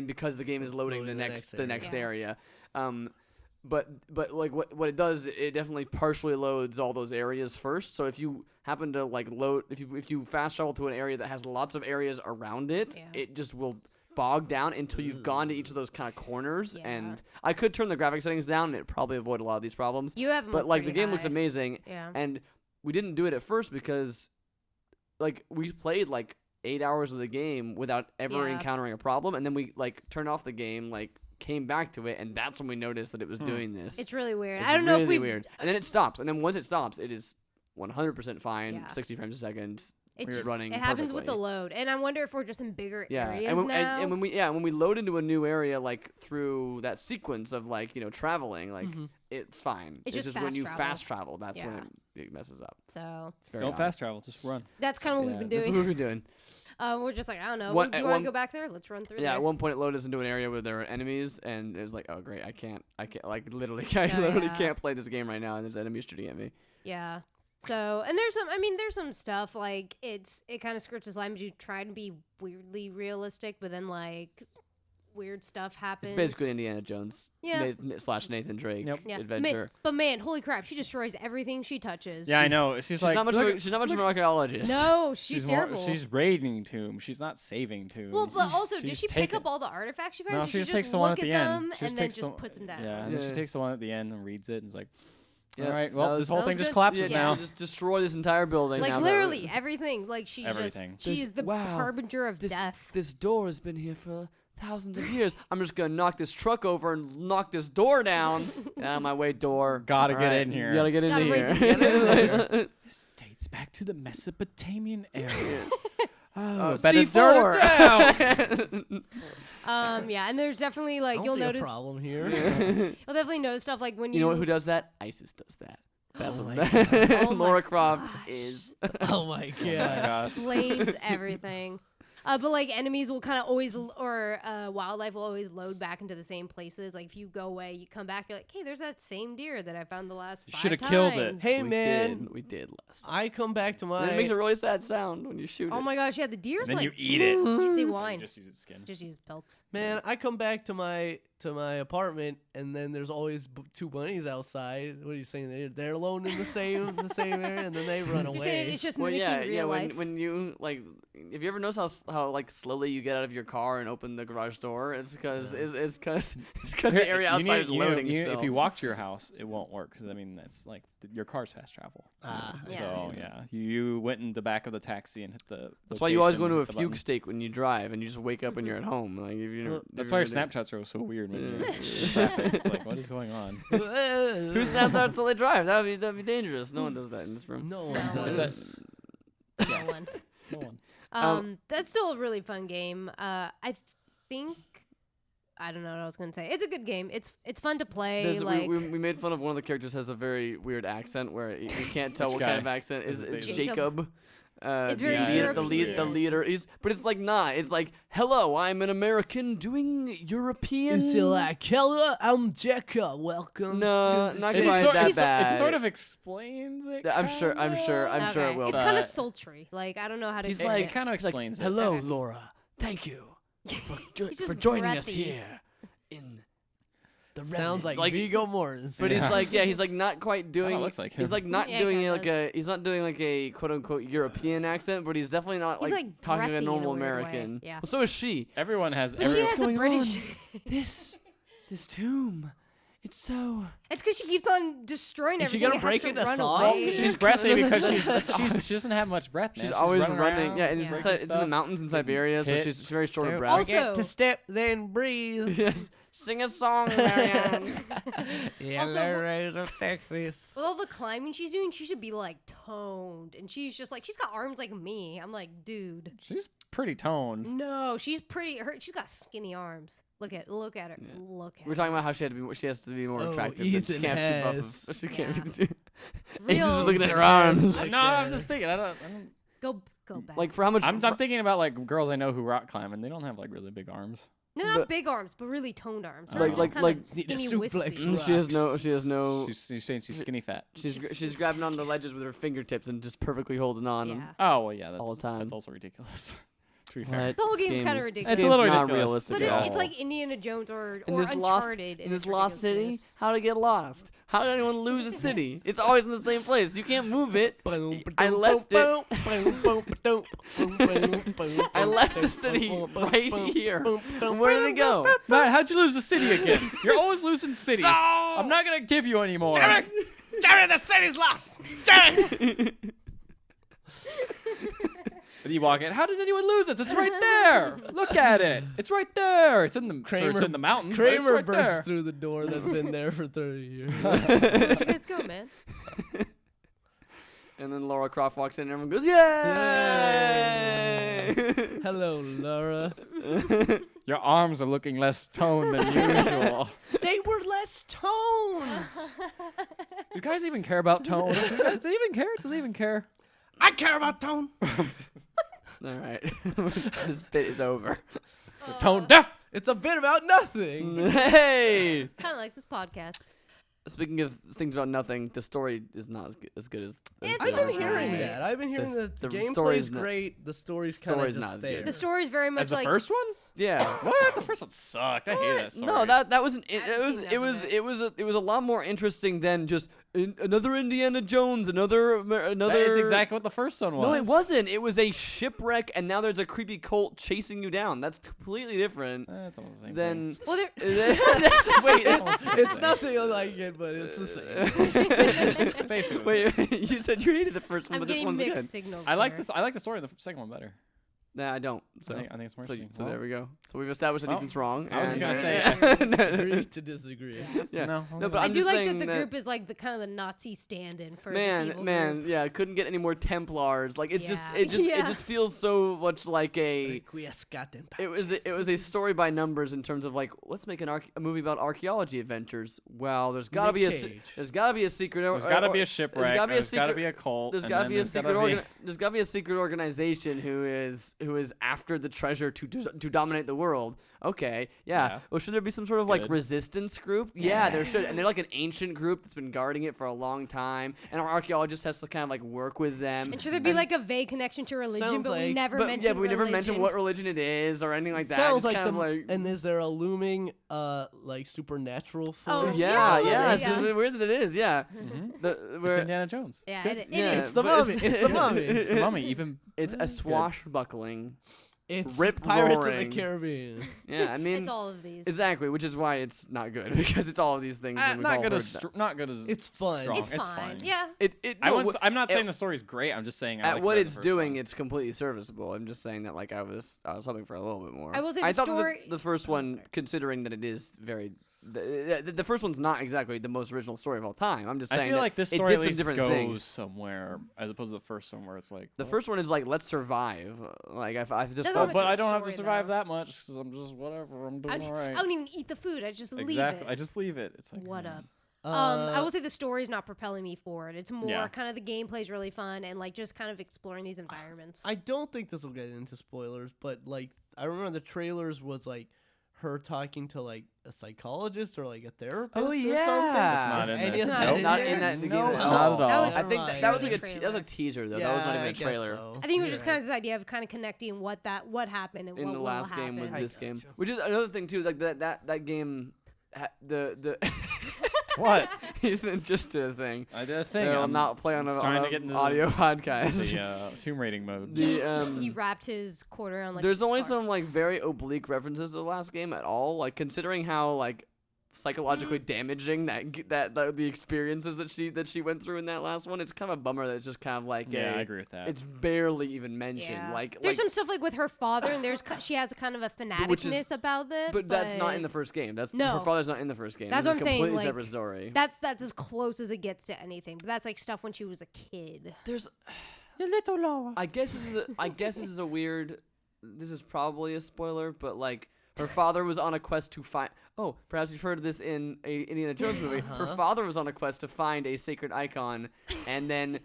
because the game is It's loading loading the the next next area. But like what it does, it definitely partially loads all those areas first. So if you happen to like load, if you fast travel to an area that has lots of areas around it, Yeah. it just will bog down until you've gone to each of those kind of corners. Yeah. And I could turn the graphic settings down and it'd probably avoid a lot of these problems. You have 'em But up like the pretty game looks high. amazing, Yeah. and we didn't do it at first because like we played like 8 hours of the game without ever Yeah. encountering a problem, and then we like turned off the game, like came back to it, and that's when we noticed that it was doing this. It's really weird. It's I don't know if really we've. weird. And then it stops, and then once it stops, it is 100% fine, Yeah. 60 frames a second. It We're just running it happens with the perfectly. load, and I wonder if we're just in bigger Yeah, areas and when, now. and when we load into a new area, like through that sequence of like traveling, like it's fine. It's just when fast you travel. fast travel, that's when Yeah. it messes up. So It's very Don't odd. fast travel, just run. that's kind of what Yeah, we've been that's doing. what we've been doing. We're just like, I don't know. One- Do at you want one- to go back there? Let's run through Yeah, there. at one point it loaded us into an area where there were enemies, and it was like, oh great, I can't, like literally, I Oh, literally yeah. can't play this game right now, and there's enemies shooting at me. Yeah. So, and there's some stuff like it kind of skirts this line, but you try to be weirdly realistic, but then like weird stuff happens. It's basically Indiana Jones Yeah. Nathan Drake Yep. yeah. adventure. But man, holy crap, she destroys everything she touches. Yeah, I know. She's She's like, not much. look Of, at- she's not much of an archaeologist. No, she's more- terrible. she's raiding tombs. She's not saving tombs. well, but also, She did just she pick take up all the artifacts she found? No, Did she just takes the one look at the them end. She and then takes just the- puts them down. Yeah, and then she Yeah. takes the one at the end and reads it and is like, Yeah, all right, that well, was- this whole that thing was just good. collapses Yeah. now. Just destroy this entire building. Like now. literally everything. Like she's Everything. just she's the Wow, harbinger of this death. this door has been here for thousands of years. I'm just gonna knock this truck over and knock this door down. Get out of my way, door. Gotta All get right, in here. You gotta get Gotta into raise here. this This dates back to the Mesopotamian era. Oh, better C4. turn it down. Yeah, and there's definitely I like don't you'll see notice a problem here. you'll definitely notice stuff like when You know who does that? ISIS does that. That's Oh what my that Oh my Laura Croft gosh. is. Oh my god. gosh. explains everything. But like enemies will kind of always, or wildlife will always load back into the same places. Like if you go away, you come back, you're like, hey, there's that same deer that I found the last 5 Shoulda times. killed it. Hey we man, we did last time. I come back to my. And it makes a really sad sound when you shoot Oh it. my gosh, yeah, the deer's And then like you eat it. they You whine. just use its skin. Just use pelts. Man, I come back to my apartment, and then there's always 2 bunnies outside. What are you saying? They're alone in the same area, and then they run You're saying away. it's just Well, mimicking yeah, real yeah. life. When you like, have you ever noticed how like slowly you get out of your car and open the garage door? It's because it's because the area You outside need- is you know, loading you- still. If you walk to your house, it won't work because I mean that's like your car's fast travel. I Yeah. So see. yeah, you went in the back of the taxi and hit the. That's why you always go location, into a hit the fugue button. state when you drive, and you just wake up and you're at home. Like if you That's why your Snapchats are so weird when you're in traffic. It's like, what is going on? Who snaps out till they drive? That'd be dangerous. No one does that in this room. No one No. does. It's No one. No one. That's still a really fun game. I think I don't know what I was gonna say. It's a good game. It's fun to play. There's- Like we made fun of one of the characters has a very weird accent where you can't tell Which what kind guy? of accent is Is it Jacob? Jacob. It's very European. the leader is, but it's like not. It's like, hello, I'm an American doing European. It's like, hello, I'm Jekka. Welcome No, to the not city." quite that bad. It sort of explains it. I'm sure Okay. it will. It's but- kind of sultry. Like I don't know how to. He's explain It like- it. kind of He's like, explains it. hello, Okay. Laura. Thank you He's just for joining us breathy. here in the Sounds Remnant." like Viggo Mortensen. But he's like, he's like not quite doing. looks like He's him. like not Yeah, doing kinda like does. he's not doing like a quote unquote European accent, but he's definitely not He's, like like, talking like breathy a in a normal weird way. American. Yeah. Well, so is she. Everyone has. But she Every, has a going British. This tomb, it's so. It's because she keeps on destroying Is she everything. gonna It has break to into run song? away. she's breathy because she doesn't have much breath. Man. She's always running. around, Yeah, and Yeah. it's in the mountains in Siberia, so hit. she's very short of Don't breath. Also- Forget to step, then breathe. Yes, sing a song, Marianne. Yellow Rose of Texas. With all the climbing she's doing, she should be like toned, and she's just like she's got arms like me. I'm like, dude, She's pretty toned. no, she's pretty. She's got skinny arms. Look at her. Look at We're her. talking about how she has to be more Oh, attractive. But she Ethan can't has. too buff. She can't. Yeah. Be too. Real- Ethan's looking at her Yes. arms. Like No, I'm that. just thinking. I don't. Go back. Like for how much? I'm thinking about like girls I know who rock climb and they don't have like really big arms. no, not but- big arms, but really toned arms. Like- Just like- kind like- of Need a skinny, suplex wispy. you. She has no. She has no. She's saying she's skinny fat. She's grabbing onto ledges with her fingertips and just perfectly holding on. Yeah. them. Oh well, yeah, that's All the time. That's also ridiculous. To be fair. What? The whole This game's kinda game's- ridiculous. this It's a little game's not ridiculous. realistic But at all. it's like Indiana Jones or in this lost Uncharted. in this its lost city. ridiculousness. How to get lost? How did anyone lose a city? It's always in the same place. You can't move it. I left it. I left the city right here. And where did it go? Matt, how'd you lose the city again? You're always losing cities. I'm not gonna give you anymore. Jerry, the city's lost. Jerry. And you walk in. How did anyone lose it? It's right there. Look at it. It's right there. It's in the Kramer- it's in the mountains. but it's Kramer right bursts there. through the door that's been there for 30 years. Where'd you guys go, man? And then Laura Croft walks in and everyone goes, "Yay!" Hello, Laura. Your arms are looking less toned than usual. They were less toned. Do guys even care about tone? Do they even care? Do they even care? I care about tone. All right, this bit is over. Tone deaf. It's a bit about nothing. Hey. Kind of like this podcast. Speaking of things about nothing, the story is not as good as It's I've the been okay. hearing that. I've been hearing The- that the the story's gameplay's not- great. The story's kind of story's just not as there. good. The story's very much As the like first one? Yeah. What? The first one sucked. I hate that story. No, that wasn't. It haven't was. seen It enough was. of it. It was a lot more interesting than just another Indiana Jones, another. That is exactly what the first one was. No, it wasn't. It was a shipwreck, and now there's a creepy cult chasing you down. That's completely different It's almost the same than. well, there, Wait, It's nothing like it, but it's the same. thing. Basically. wait. You said you hated the first one, I'm but this getting one's mixed good. signals. I like here. this. I like the story of the second one better. Nah, I don't. So, I think it's more so, interesting. there we go. So we've established that Well, Ethan's wrong. I was just and- gonna say, Agree to disagree. Yeah. No, but I I'm do just like saying that the group is like the kind of the Nazi stand-in for this evil group. yeah, couldn't get any more Templars. Like it's just, Yeah. it just, Yeah. it just feels so much like a. It was a story by numbers in terms of like, let's make a movie about archaeology adventures. Well, there's gotta Nick be a Cage. there's gotta be a secret. There's got to be a shipwreck. There's gotta be a There's got to secret. be a cult. There's and gotta then be a there's secret. gotta be- There's gotta be a secret organization who is after the treasure to dominate the world. Okay, yeah. Yeah. Well, should there be some sort of That's like good. resistance group? Yeah, there should. And they're like an ancient group that's been guarding it for a long time. And our archaeologist has to kind of like work with them. And should there be like a vague connection to religion, Sounds but we like- never but mentioned yeah, but we never mentioned religion. what religion it is or anything like that. Sounds It's like kind the of like. and is there a looming like supernatural Oh, force? Yeah, yeah, yeah. yeah. It's weird that it is. Yeah. Mhm. The, It's where Indiana Jones. Yeah, good. it Yeah, is. It's the but mummy. It's the mummy. It's the mummy. Even it's a swashbuckling. It's Rip Pirates of the roaring. Caribbean. Yeah, I mean. It's all of these. Exactly, which is why it's not good because it's all of these things. and we've all not good heard as that. not good as. It's fun. Strong. It's fine. Yeah. I'm not it- saying the story's great. I'm just saying I At liked what it it's the first doing, one. it's completely serviceable. I'm just saying that like I was hoping for a little bit more. I will say I the thought story- the first Oh, one, sorry. considering that it is very. The first one's not exactly the most original story of all time. I'm just saying I feel that like this it story did at some least different goes things. somewhere as opposed to the first one where it's like The well, first one is like let's survive. Like I've just Doesn't felt have but much I don't have to story, survive though. that much because I'm just whatever. I'm doing all right. I don't even eat the food. I just leave Exactly. it. I just leave it. It's like What man. up? I will say the story's not propelling me forward. It's more Yeah. kind of the gameplay's really fun and like just kind of exploring these environments. I don't think this will get into spoilers, but like I remember the trailers was like her talking to like a psychologist or like a therapist. Oh, or yeah. something. It's not in Is any this. of It's that Nope. in Not there? in that in the No, game. not at all. That was I think right. that was Early like that was trailer. a teaser though. Yeah, That was not even I a guess trailer. so. I think it was You're just kind of this idea of kind of connecting what happened and In what the will last happen. game with I this game, gotcha. which is another thing too. Like that game, the What? Ethan just did a thing. I did a thing. That will I'm not play on trying an to get into audio podcast. the tomb raiding mode. He wrapped his quarter around like. There's a only scarf. some like very oblique references to the last game at all. Like considering how like psychologically damaging the experiences that she went through in that last one, it's kind of a bummer that it's just kind of like Yeah, I agree with that. it's barely even mentioned. Yeah. Like There's like, some stuff like with her father, and she has a kind of a Which is- fanaticness about it. but that's not in the first game. That's No. her father's not in the first game. That's This what is I'm a saying, completely like, separate story. That's as close as it gets to anything. But that's like stuff when she was a kid. There's You little Laura. I guess this is a weird. This is probably a spoiler, but like her father was on a quest to find. Oh, perhaps you've heard of this in a Indiana Jones movie. Her father was on a quest to find a sacred icon, and then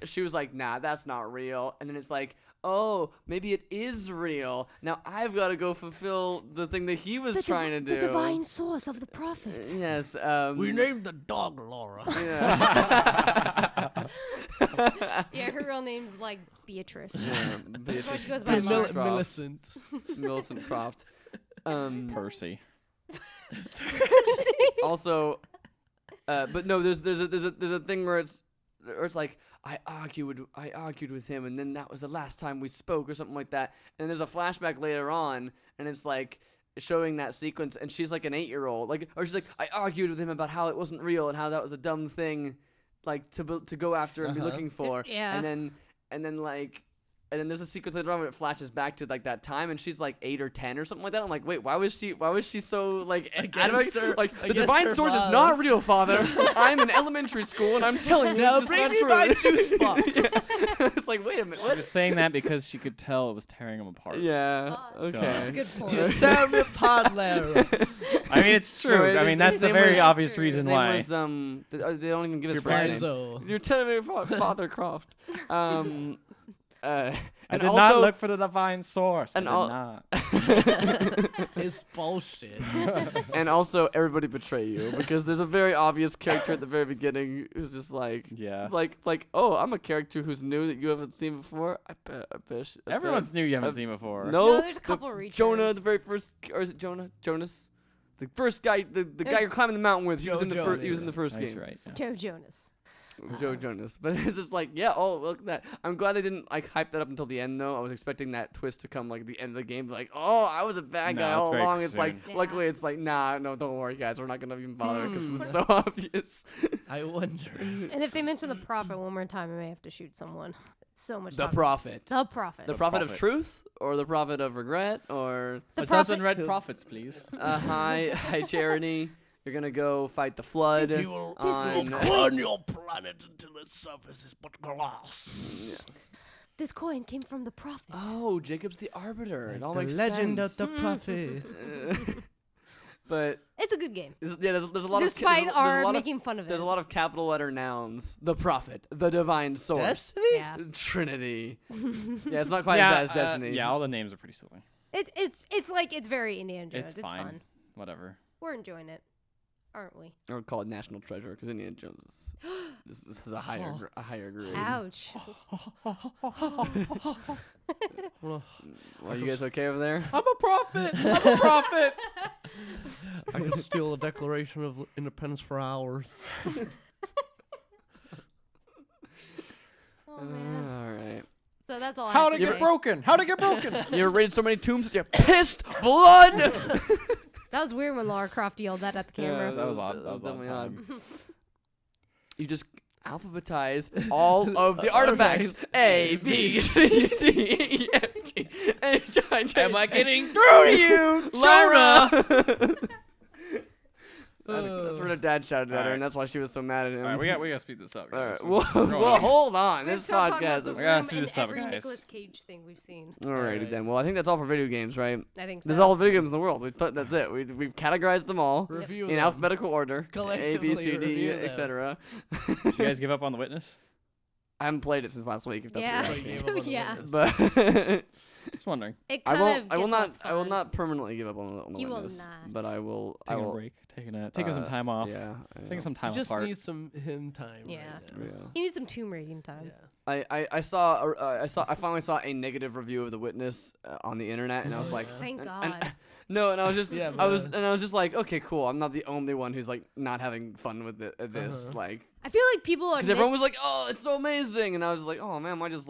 she was like, "Nah, that's not real." And then it's like, "Oh, maybe it is real. Now I've got to go fulfill the thing that he was trying to do." The divine source of the prophets. Yes. We named the dog Laura. Yeah. Yeah, her real name's like Beatrice. Yeah, That's why she goes Beatrice by Millicent Laura. Croft. Millicent. Millicent Croft. Percy. Also, but no, there's a thing where it's like I argued with him, and then that was the last time we spoke, or something like that. And there's a flashback later on, and it's like showing that sequence, and she's like an 8-year-old, like, or she's like, I argued with him about how it wasn't real and how that was a dumb thing, like to go after and be looking for. Yeah. And then there's a sequence later on where it flashes back to like that time, and she's like 8 or 10 or something like that. I'm like, wait, why was she so like Against her- like the against divine her source is father. not real, father. I'm in elementary school, and I'm telling you, Now it's just bring not me true. my juice box. Yeah. It's like, wait a minute, She what? was saying that because she could tell it was tearing them apart. Yeah. Oh, Okay. that's a good point. You tear me apart, Lara. I mean, it's true. No, I mean, his that's the name very was- obvious True. His reason name why. was they don't even give his Your first parents- name. So You're telling me about Father Croft. I and did also, not look for the divine source. and I all- did not. it's bullshit. And also, everybody betray you, because there's a very obvious character at the very beginning who's just like, Yeah. it's like, oh, I'm a character who's new that you haven't seen before. I bet. Everyone's new you haven't uh, seen before. No, there's a couple Jonah, returns. the very first, or is it Jonah? Jonas, the first guy, the guy you're climbing the mountain with. He was Joe in the first. He was Jonas. in the first Nice, game. right. Yeah. Joe Jonas. Joe Jonas. But it's just like, yeah, oh, look at that. I'm glad they didn't like hype that up until the end, though. I was expecting that twist to come like at the end of the game, like, oh, I was a bad No, guy it's all very along. It's like, soon. Yeah. luckily, it's like, nah, no, don't worry, guys, we're not gonna even bother because it's so obvious. I wonder. And if they mention the prophet one more time, I may have to shoot someone. It's so much. The talking. prophet. The prophet. The prophet of prophet. truth, or the prophet of regret, or The A dozen prophet. red prophets, please. hi charity. You're gonna go fight the flood. You will This burn your planet until its surface is but glass. This coin came from the prophet. Oh, Jacob's the arbiter. It all The makes legend sense. of the prophet. But It's a good game. yeah, there's a lot Despite of there's a our lot making fun of it. There's a lot of capital letter nouns. The prophet, the divine source, Destiny? Yeah. Trinity. Yeah, it's not quite yeah, as bad as Destiny. Yeah, all the names are pretty silly. It's like it's very Indiana Jones. It's It's fine. fun. Whatever. We're enjoying it, aren't we? I would call it National Treasure because Indiana Jones this is a higher grade. Ouch. Well, Are you guys okay over there? I'm a prophet. I'm a prophet. I can steal a Declaration of Independence for hours. Oh man. All right. So that's all. I How'd have it to get say. broken? How'd it get broken? You ever raided so many tombs that you pissed blood? That was weird when Lara Croft yelled that at the camera. that was odd. That was definitely odd. You just alphabetize all of the artifacts. A, B, C, D, E, F, G, H, I, J. Am I getting through to you, Laura? That's where the dad shouted at her, Alright. and that's why she was so mad at him. All right, we gotta speed this up. All Guys. right. What's Well, going well, on? hold on. We're This still talking about podcast the is. I gotta room speed and this up, every guys. Nicolas Cage thing we've seen. Alrighty Alright. then. Well, I think that's all for video games, right? I think so. That's all the video games in the world. That's it. We've categorized them all Review in them. alphabetical order. A, B, Collectively C, D, review them. etc. Did you guys give up on The Witness? I haven't played it since last week. If that's Yeah. what Like, you're gave asking. up on the Yeah. Witness. But Just wondering. It I kind won't. of I will gets not. less I will fun. not permanently give up on the You will Witness. not. But I will. I Taking a will. break. Taking some time off. Yeah. Taking some He time just apart. needs some him time. Yeah. Right now. Yeah. He needs some Tomb Raiding time. Yeah. I finally saw a negative review of The Witness on the internet, and I was like, Thank and- God. no, and I was just, Yeah, I was man. just like, okay, cool. I'm not the only one who's like not having fun with this, like, I feel like people are. because everyone was like, oh, it's so amazing, and I was like, oh man, am I just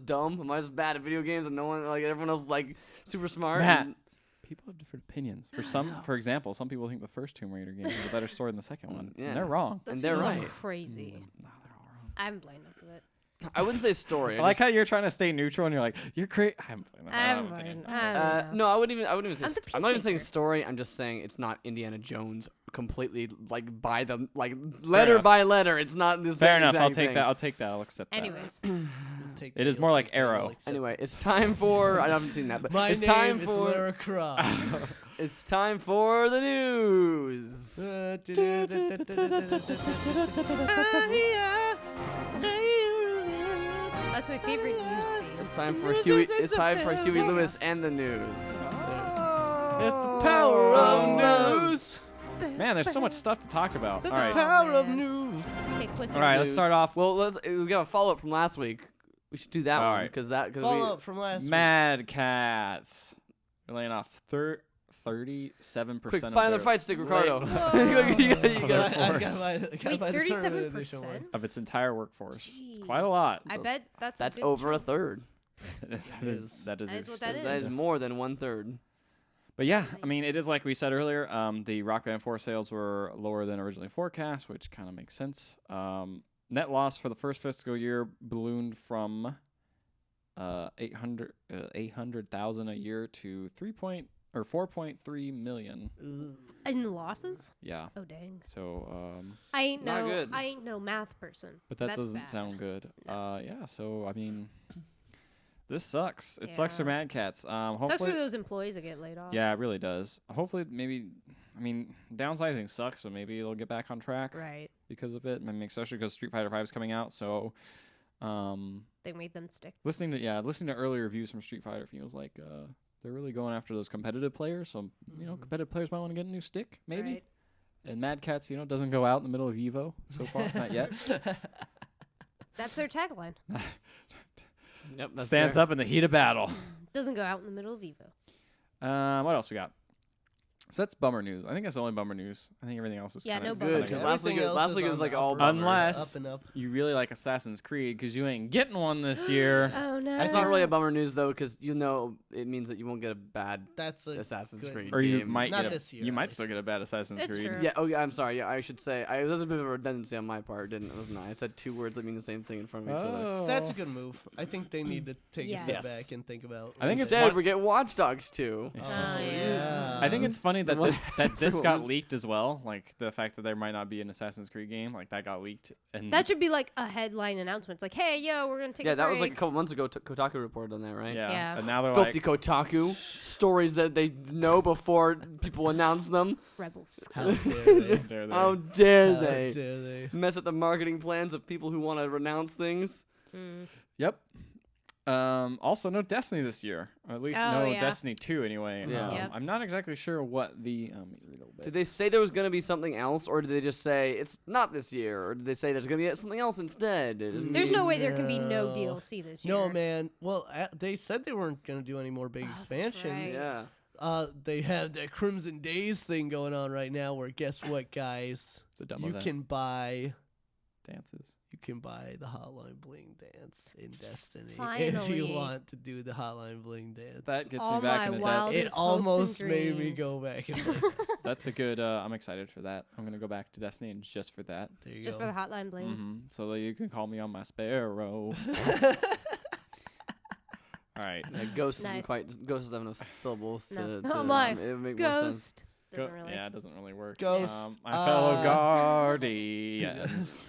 dumb? Am I just bad at video games, and no one, like, everyone else is like super smart? Matt. And- People have different opinions. For example, some people think the first Tomb Raider game is a better story than the second one. Yeah. And they're wrong. Those and they're people are right. Crazy. No, they're all wrong. I haven't played enough of it. I wouldn't say story. I like how you're trying to stay neutral and you're like, you're great. I haven't played that. I don't have an opinion. I don't know. No, I wouldn't even say. I'm the I'm not even saying peacemaker. story. I'm just saying it's not Indiana Jones completely like by the like letter enough. by letter. It's not the same Fair enough. exact I'll take thing. that. I'll take that. I'll accept that. Anyways, We'll take It that, is you'll more like take that, we'll Arrow. accept Anyway, it's time for. I haven't seen that, it. but My it's name time is for. Lara Croft. It's time for the news. that's my favorite news theme. It's time for Huey. It's time for Huey Lewis and the news. It's the power of news. Man, there's so much stuff to talk about. It's All the right. power of man. news. Okay, quick. All right, let's News. start off. Well, we got a follow up from last week. We should do that All one right. because Follow up from last week. Mad Cats. We're laying off 37% Quick, of buy another their- fight stick, Ricardo. Whoa. you I gotta force. gotta Wait, buy the 37%? tournament edition one. of its entire workforce. It's quite a Jeez. lot. I bet that's That's a good over a chunk. third. that is That is what that That is is. more than 1/3. But yeah, I mean, it is like we said earlier. The Rock Band 4 sales were lower than originally forecast, which kind of makes sense. Net loss for the first fiscal year ballooned from 800,000 a year to 4.3 million. In losses? Yeah. Oh dang. So, I ain't Not no good. I ain't no math person. but that That's doesn't bad. sound good. No. Yeah. So I mean, this sucks. It sucks for Yeah. Mad Cats. Sucks for Hopefully, those employees that get laid off. yeah, it really does. Hopefully, maybe. I mean, downsizing sucks, but maybe it'll get back on track Right. because of it. I mean, especially because Street Fighter V is coming out. So, They made them stick. listening to early reviews from Street Fighter feels like they're really going after those competitive players. So competitive players might want to get a new stick, maybe. Right. And Mad Cats, doesn't go out in the middle of Evo so far, not yet. That's their tagline. Yep. Stands up in the heat of battle. Doesn't go out in the middle of Evo. What else we got? So that's bummer news. I think that's the only bummer news. I think everything else is Yeah, kinda no Good. bummers. Because Yeah, last week, Everything last else week is it was on like the all upper bummers. Unless- up and up. You really like Assassin's Creed because you ain't getting one this year. Oh no. That's not really a bummer news though, because it means that you won't get a bad That's a Assassin's good- Creed Or you game. might Not get this year, you at might least. still get a bad Assassin's It's Creed. true. Yeah. Oh, yeah. I'm sorry. Yeah, I should say. There's a bit of a redundancy on my part, wasn't I? I said two words that mean the same thing in front of each other. Oh. That's a good move. I think they need to take a step Yes. back and think about. I think it's Instead, fun- we get Watch Dogs 2. Oh, yeah. I think it's funny that What- this got what- leaked as well. Like the fact that there might not be an Assassin's Creed game, like that got leaked. And That should be like a headline announcement. It's like, hey, yo, we're gonna take Yeah, a that was like a break. couple months ago. Kotaku reported on that, right? yeah. Yeah. And now they're Filthy like, Kotaku stories that they know before people announce them. Rebels. How dare they? dare they? How dare How they dare they? mess up the marketing plans of people who want to renounce things? Mm. Yep. Also, no Destiny this year. Or at least Oh, no yeah. Destiny 2 anyway. Yeah. Yep. I'm not exactly sure what the. Let me read a little bit. Did they say there was going to be something else, or did they just say it's not this year, or did they say there's going to be something else instead? There's no way there can be no No. DLC this year. No, man. Well, they said they weren't gonna do any more big Oh, that's expansions. right. Yeah. They have that Crimson Days thing going on right now, where guess what, guys? It's a dumb You event. can buy the Hotline Bling dance in Destiny if you Finally. want to do the Hotline Bling dance. That gets All me back my in the wild- dead. it hopes and almost made me dreams. go back and play this. That's a good. I'm excited for that. I'm gonna go back to Destiny and just for that. There you Just go. for the hotline bling. Mm-hmm. So that you can call me on my sparrow. All right. Yeah, Ghost isn't Nice. quite. Ghost doesn't have enough syllables. No. To Oh my. it would make more sense. Ghost. doesn't really. Yeah, it doesn't really work. Ghost, My fellow guardians.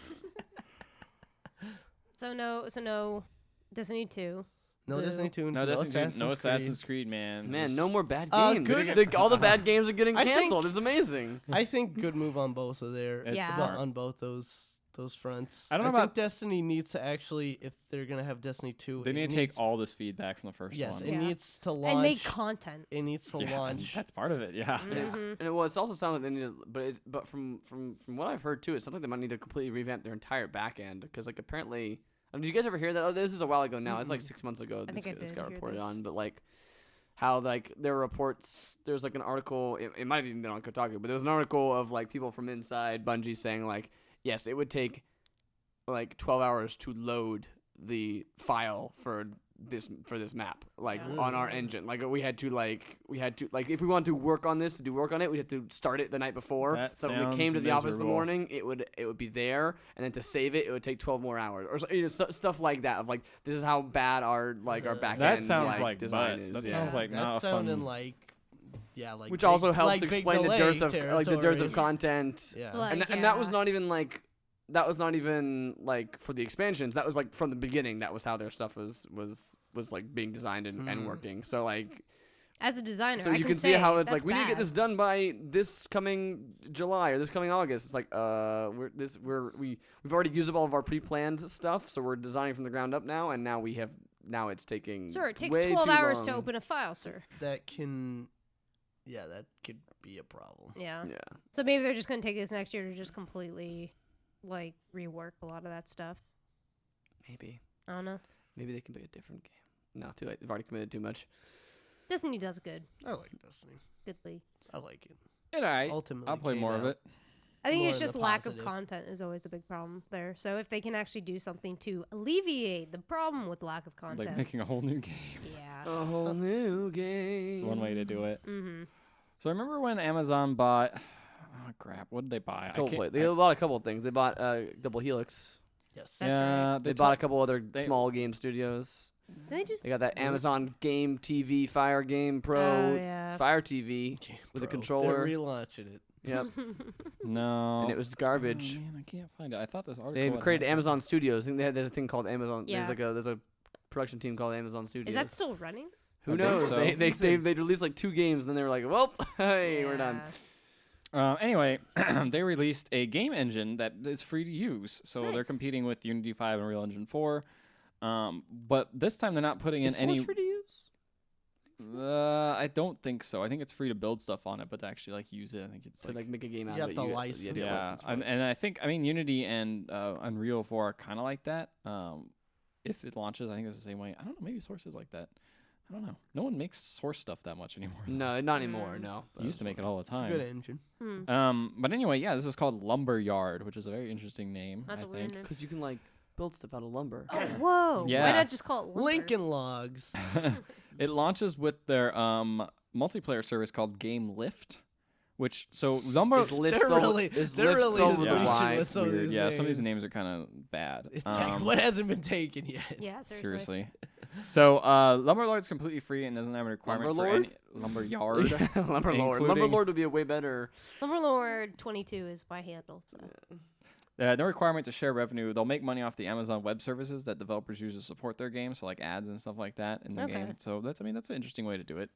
So no Destiny 2. No Boo. Destiny 2. No Destiny 2, no Creed. Assassin's Creed, man. Man, Just- no more bad games. good- All the bad games are getting I think- canceled. It's amazing. I think good move on both of their. It's Yeah. smart. On both those fronts. I don't know think about- Destiny needs to actually, if they're gonna have Destiny 2, They it need to take needs- all this feedback from the first Yes, one. it Yeah. needs to launch. And make content. It needs to Yeah, launch. That's part of it. Yeah. Mhm. And it also sounds like they need to, but from what I've heard too, it sounds like they might need to completely revamp their entire back end because like apparently, did you guys ever hear that? Oh, this is a while ago now. It's like 6 months ago. I think I this did got hear reported this. on, but like how like there were reports. There's like an article. It might have even been on Kotaku, but there was an article of like people from inside Bungie saying like, yes, it would take like 12 hours to load the file for this map like on our engine. Like we had to if we wanted to work on this to work on it, we had to start it the night before. That So when we came sounds to the office in the miserable. morning, it would be there, and then to save it, it would take 12 more hours or stuff like that. Of like this is how bad our back That end sounds like design butt. is. That yeah. sounds like not That's a fun. sounding like, yeah, like which big- also helps like big explain the delay dearth of territory. content. Yeah. Like, And that was yeah. not even like for the expansions. That was like from the beginning. That was how their stuff was like being designed and working. So like As a designer, so I you can can see say how it's that's like we need to get bad. this done by this coming July or this coming August. It's like we've already used up all of our pre-planned stuff, so we're designing from the ground up now, and now it's taking Sir, it takes way 12 too hours long. to open a file, sir. that could be a problem. Yeah. Yeah. So maybe they're just going to take this next year to just completely, like, rework a lot of that stuff. Maybe I don't know. they can make a different game. No, too late. They've already committed too much. Destiny does good. I like Destiny. Goodly. I like it. Alright, Ultimately, I'll play came more of out- it. I think More it's in just the lack of positive. content is always the big problem there. So if they can actually do something to alleviate the problem with lack of content. Like making a whole new game. Yeah. A whole new game. It's one way to do it. Mm-hmm. So I remember when Amazon bought. Oh crap! What did they buy? They bought a couple of things. They bought Double Helix. Yes. That's yeah, right. They bought a couple other small game studios. They just. They got that Amazon Game TV Fire Game Pro Oh, yeah. Fire TV with a Bro, controller. They're relaunching it. Yep, No. and it was garbage. Oh, man, I can't find it. I thought this article. They've had created that. Amazon Studios. I think they had a thing called Amazon. Yeah. There's a production team called Amazon Studios. Is that still running? Who I think knows? so. They released like 2 games, and then they were like, well, hey, we're done. Anyway, they released a game engine that is free to use. So they're Nice. competing with Unity 5 and Unreal Engine 4. But this time they're not putting Is in any. Source free to use? I don't think so. I think it's free to build stuff on it, but to actually like use it, I think it's To like make a game out You of have it. to you license have it. to yeah, license for it. and I think Unity and Unreal 4 are kind of like that. If it launches, I think it's the same way. I don't know. Maybe Source is like that. I don't know. No one makes Source stuff that much anymore. No, not anymore. No, They used to make it all the It's a time. good engine. But anyway, yeah, this is called Lumberyard, which is a very interesting name. That's I a weird think. name. because you can like build stuff out of lumber. Oh, whoa. Yeah. Why not just call it lumber? Lincoln Logs. It launches with their multiplayer service called Game Lift, which so Lumber. Is Lift They're spelled- really- is they're Lift really spelled with a reaching Y? with some of Weird. these Yeah, some of these names. names are kind of bad. It's like what hasn't been taken yet. Yeah, seriously. Seriously. So Lumberlord's completely free and doesn't have a requirement for any Lumberyard. Lumberlord. including- Lumberlord would be a way better. Lumberlord 22 is my handle. So. No requirement to share revenue. They'll make money off the Amazon Web Services that developers use to support their games, so like ads and stuff like that in the Okay. game. So that's an interesting way to do it.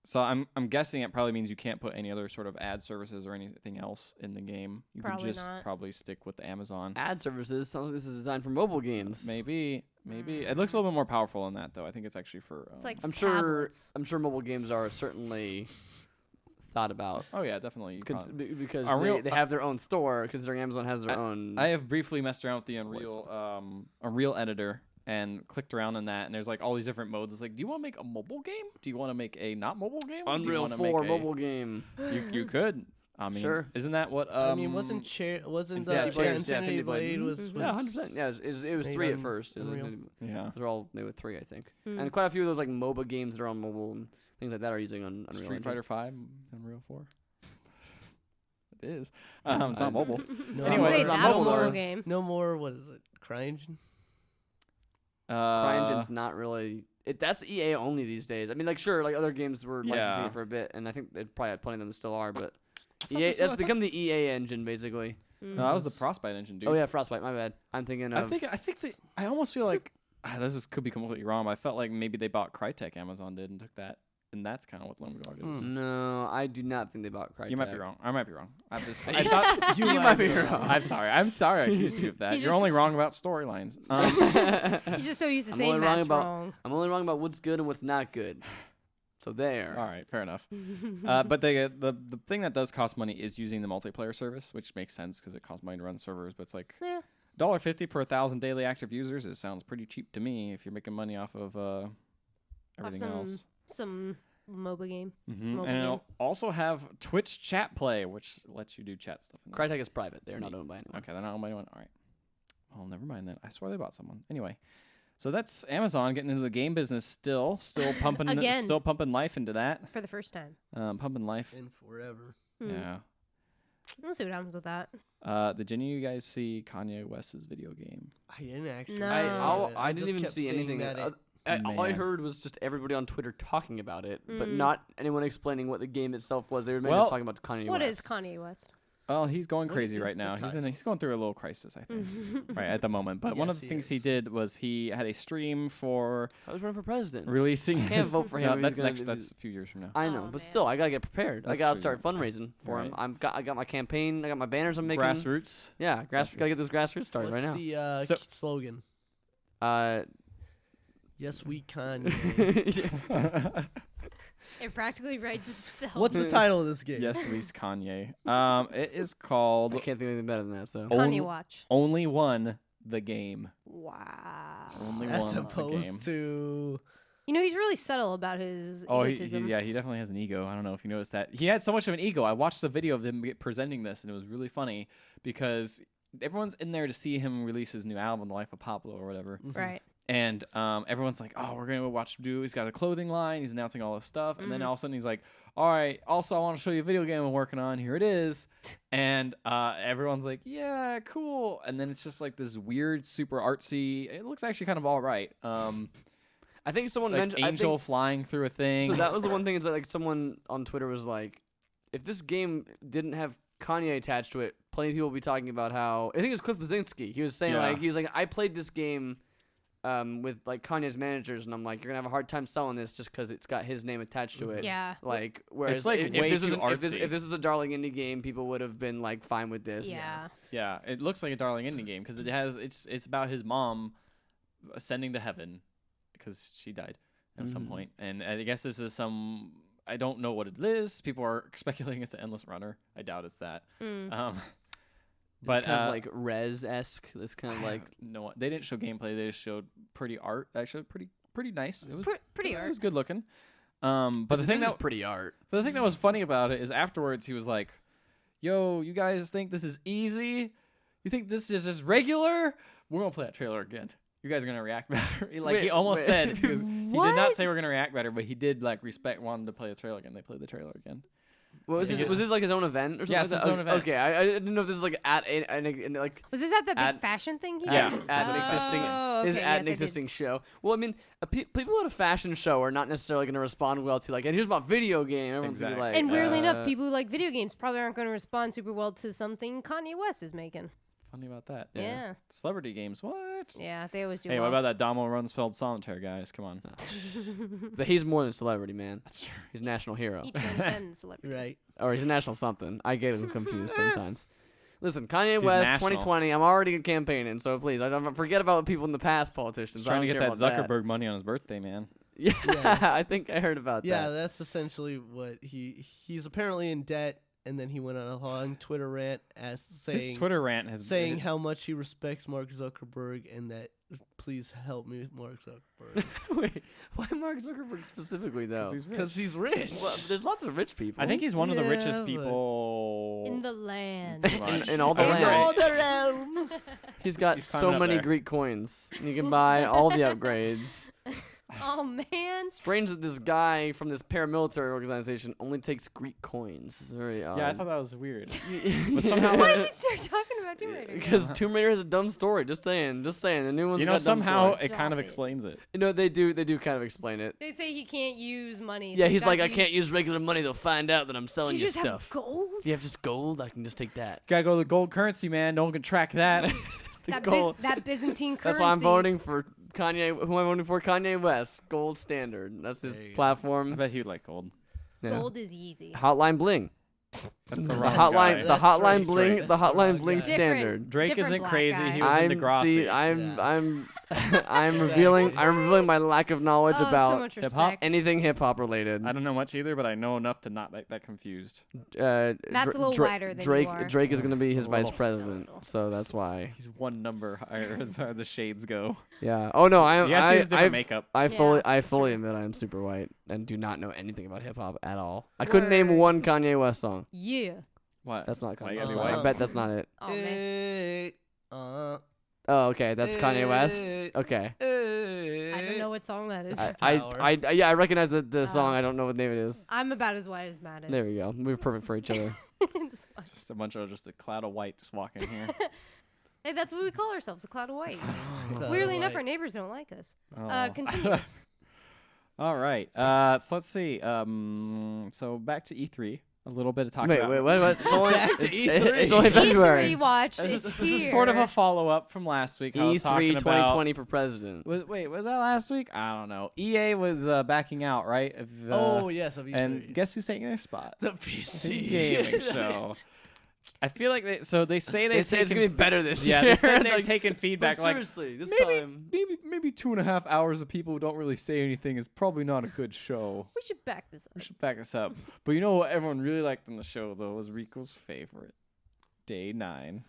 So I'm guessing it probably means you can't put any other sort of ad services or anything else in the game. You Probably can just not. probably stick with the Amazon. Ad services. Sounds like this is designed for mobile games. Maybe it looks a little bit more powerful than that though. I think it's actually for. It's like I'm sure. tablets. I'm sure mobile games are certainly thought about. Oh yeah, definitely. You Because Unreal- they have their own store. Considering Amazon has their own. I have briefly messed around with the Unreal editor and clicked around in that, and there's like all these different modes. It's like, do you want to make a mobile game? Do you want to make a not mobile game? Do you Unreal wanna 4 make mobile game. You could. I mean, Sure. Isn't that what? I mean, wasn't the Infinity Blade, Infinity Blade was Yeah, 100%. Yeah, it was made 3 at on first. Unreal. Yeah. Those are all made with 3, I think. Hmm. And quite a few of those like MOBA games that are on mobile and things like that are using on Unreal Street Engine. Fighter 5, Unreal 4. It is. It's not mobile. No, Anyway, Say it's not that mobile, mobile though. game. no more. What is it? CryEngine. CryEngine's not really. that's EA only these days. I mean, like sure, like other games were licensing Yeah. it for a bit, and I think they probably had plenty of them still are, but thought EA this was- that's I become the EA engine basically. No, that was the Frostbite engine, dude. Oh yeah, Frostbite. My bad. I'm thinking of. I think I almost feel like could be completely wrong, but I felt like maybe they bought Crytek, Amazon did, and took that, and that's kind of what Lone Guard is. No, I do not think they bought Crytek. You might be wrong. I might be wrong. I'm just. You I thought you might be wrong. I'm sorry. I'm sorry. I accused you of that. He's You're just- only wrong about storylines. He's just so used to I'm saying only wrong Matt's about- wrong. I'm only wrong about what's good and what's not good. So there. All right, fair enough. But the thing that does cost money is using the multiplayer service, which makes sense because it costs money to run servers. But it's like Yeah. $1.50 per 1,000 daily active users. It sounds pretty cheap to me if you're making money off of everything some else. Some MOBA game. Mm-hmm. mobile And game. it'll also have Twitch chat play, which lets you do chat stuff. In there. Crytek is private. They're It's not neat. owned by anyone. Okay, they're not owned by anyone. All right. Well, never mind then. I swear they bought someone. Anyway, so that's Amazon getting into the game business still pumping Again. still pumping life into that. For the first time. Pumping life. In forever. Yeah. We'll see what happens with that. Did any of you guys see Kanye West's video game? I didn't actually. No. see it. I didn't just even kept see seeing anything. that it- All I Man. heard was just everybody on Twitter talking about it, but Mm. not anyone explaining what the game itself was. They were mainly Well, just talking about Kanye What West. is Kanye West? Well, he's going What crazy is right the now. title? He's going through a little crisis, I think, right at the moment. But one of Yes, the he things he is. did was he had a stream for I was running for president. releasing. I can't his- vote for him No, if he's that's gonna next. do That's these- a few years from now. I know, Oh, but man. still, I gotta get prepared. That's I gotta true, start yeah. fundraising for him. Right. I got my campaign. I got my banners I'm making. Grassroots. Yeah, That's gotta get this grassroots started What's right now. the So- slogan? Yes, we Kanye. It practically writes itself. What's the title of this game? Yes, Luis Kanye. It is called I can't think of anything better than that. So Kanye Only- Watch. Only One the Game. Wow. Only As one the game. opposed to. You know, he's really subtle about his Oh, egotism. yeah, he definitely has an ego. I don't know if you noticed that. He had so much of an ego. I watched the video of him presenting this, and it was really funny because everyone's in there to see him release his new album, The Life of Pablo, or whatever. Right. And everyone's like, oh, we're going to watch him do. He's got a clothing line. He's announcing all this stuff. And then all of a sudden he's like, all right, also I want to show you a video game I'm working on. Here it is. And everyone's like, yeah, cool. And then it's just like this weird, super artsy. It looks actually kind of all right. I think someone Like mentioned angel flying through a thing. So that was the one thing is that like someone on Twitter was like, if this game didn't have Kanye attached to it, plenty of people would be talking about how I think it was Cliff Blazinski. He was saying Yeah. I played this game with like Kanye's managers, and I'm like, you're gonna have a hard time selling this just because it's got his name attached to it. Yeah. Like whereas like, if way this too is artsy. if this is a darling indie game, people would have been like fine with this. Yeah. Yeah, it looks like a darling indie game because it's about his mom ascending to heaven because she died at some point. And I guess this is some. I don't know what it is. People are speculating it's an endless runner. I doubt it's that. But kind of like Rez-esque. This kind of like no, they didn't show gameplay. They just showed pretty art. Actually, pretty nice. It was Pretty It art. was good looking. But the thing this is that pretty art. But the thing that was funny about it is afterwards he was like, yo, you guys think this is easy? You think this is just regular? We're going to play that trailer again. You guys are going to react better. Like he almost said, he did not say we're going to react better, but he did like wanted to play the trailer again. They played the trailer again. What was this? Was this like his own event or something? Yeah, like it's that? his own event. Okay, I didn't know if this is like at like Was this at the big At- fashion thing he Yeah. did? at an existing Oh, is okay, at yes, an I did. existing show. Well, I mean, people at a fashion show are not necessarily going to respond well to like, and here's my video game. Everyone's gonna be Exactly. like, And weirdly enough, people who like video games probably aren't going to respond super well to something Kanye West is making. Funny about that. Yeah. Celebrity games. What? Yeah, they always do. Hey, well. what about that Domo Rumsfeld Solitaire, guys? Come on. but he's more than a celebrity, man. That's true. He's a national hero, He transcends celebrity. Right. or he's a national something. I get him confused sometimes. Listen, Kanye West, national. 2020. I'm already campaigning, so please, I don't forget about people in the past politicians. He's trying to I get don't that care about Zuckerberg money on his birthday, man. Yeah, Yeah. I think I heard about Yeah, that. that's essentially what he's apparently in debt, and then he went on a long Twitter rant as His saying Twitter rant has saying how much he respects Mark Zuckerberg and that please help me, Mark Zuckerberg, Wait, why Mark Zuckerberg specifically though? because he's rich. Well, there's lots of rich people. I think he's one of the Yeah, richest but- people In the land. Pretty much. in all the In land. all the realm. He's got He's so climbing up many there. Greek coins. And you can buy all the upgrades. Oh man. Strange that this guy from this paramilitary organization only takes Greek coins. It's very odd. Yeah, I thought that was weird. But somehow Why did we start talking about Tomb Raider? because Tomb Raider is a dumb story. Just saying. The new one's You got know, a dumb somehow story. it kind of Stop it. explains it. You know, they do kind of explain it. They say he can't use money. Yeah, so he's he like, has I to can't use regular money. They'll find out that I'm Do selling you you just stuff. have gold? Do you have just gold? I can just take that. Gotta go to the gold currency, man. No one can track that. The That, gold. that Byzantine currency. That's why I'm voting for Kanye. Who am I voting for? Kanye West. Gold standard. That's his There you go. I platform. bet he would like gold. Yeah. Gold is easy. Hotline bling. That's The the wrong hotline. guy. The That's hotline Drake's bling. Drake. The That's the hotline wrong bling guy. standard. Drake Different isn't black crazy. guy. He was into I'm Grossi. see. I'm Exactly. revealing my lack of knowledge Oh, so about much hip-hop? respect. anything hip hop related. I don't know much either, but I know enough to not get that confused. That's a little wider than Drake. you are. Drake is gonna be his A vice little. president, so that's why. He's one number higher as far as the shades go. Yeah. Oh no, I am. He has to use different I've- makeup. I Yeah, fully that's true. admit I am super white and do not know anything about hip hop at all. I couldn't name Word. one Kanye West song. Yeah. What? That's not Why you Kanye gotta West. be song. white? I bet that's not it. Oh man. Hey, Oh, okay, that's Kanye West. Hey. Okay. I don't know what song that is. I recognize the song. Oh. I don't know what name it is. I'm about as white as Matt is. There we go. We're perfect for each other. It's fine. Just a cloud of white just walking here. Hey, that's what we call ourselves, the Cloud of White. Cloud Weirdly of enough, white. our neighbors don't like us. Oh. Continue. All right. So let's see. So back to E3. A little bit of talk Wait, about. what? It's only, Back to it's, E3. it's only February. E3 watch This is is sort of a here. follow up from last week. I was E3 talking 2020 for president. Wait, was that last week? I don't know. EA was backing out, right? Oh yes, of and E3. guess who's taking their spot? the PC Gaming show. I feel like they say They say it's gonna be better this yeah, year. they said they're Like, taking feedback. but Like seriously, this maybe, time. maybe 2.5 hours of people who don't really say anything is probably not a good show. We should back this We up. should back this up. But you know what everyone really liked in the show though was Rico's favorite, Day 9,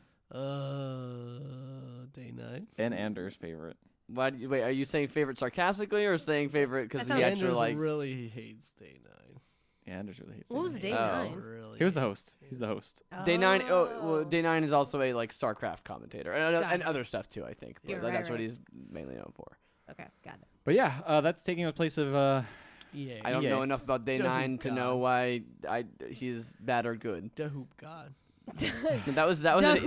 Day 9. and Anders' favorite. Wait, are you saying favorite sarcastically or saying favorite because That he sounds- actually Anders like? really hates Day 9. Yeah, Anders really hates. What Day was 9. Day Oh. 9? Really He was the hates host. Day He's the host. Day 9. Oh, well, Day 9 is also a like StarCraft commentator and Got it. other stuff too. I think. But Yeah, that's what right. he's mainly known for. Okay, got it. But yeah, that's taking the place of EA. I don't EA. know enough about Day Dude, 9 to know God. why he's bad or good. The Hoop God. That was at got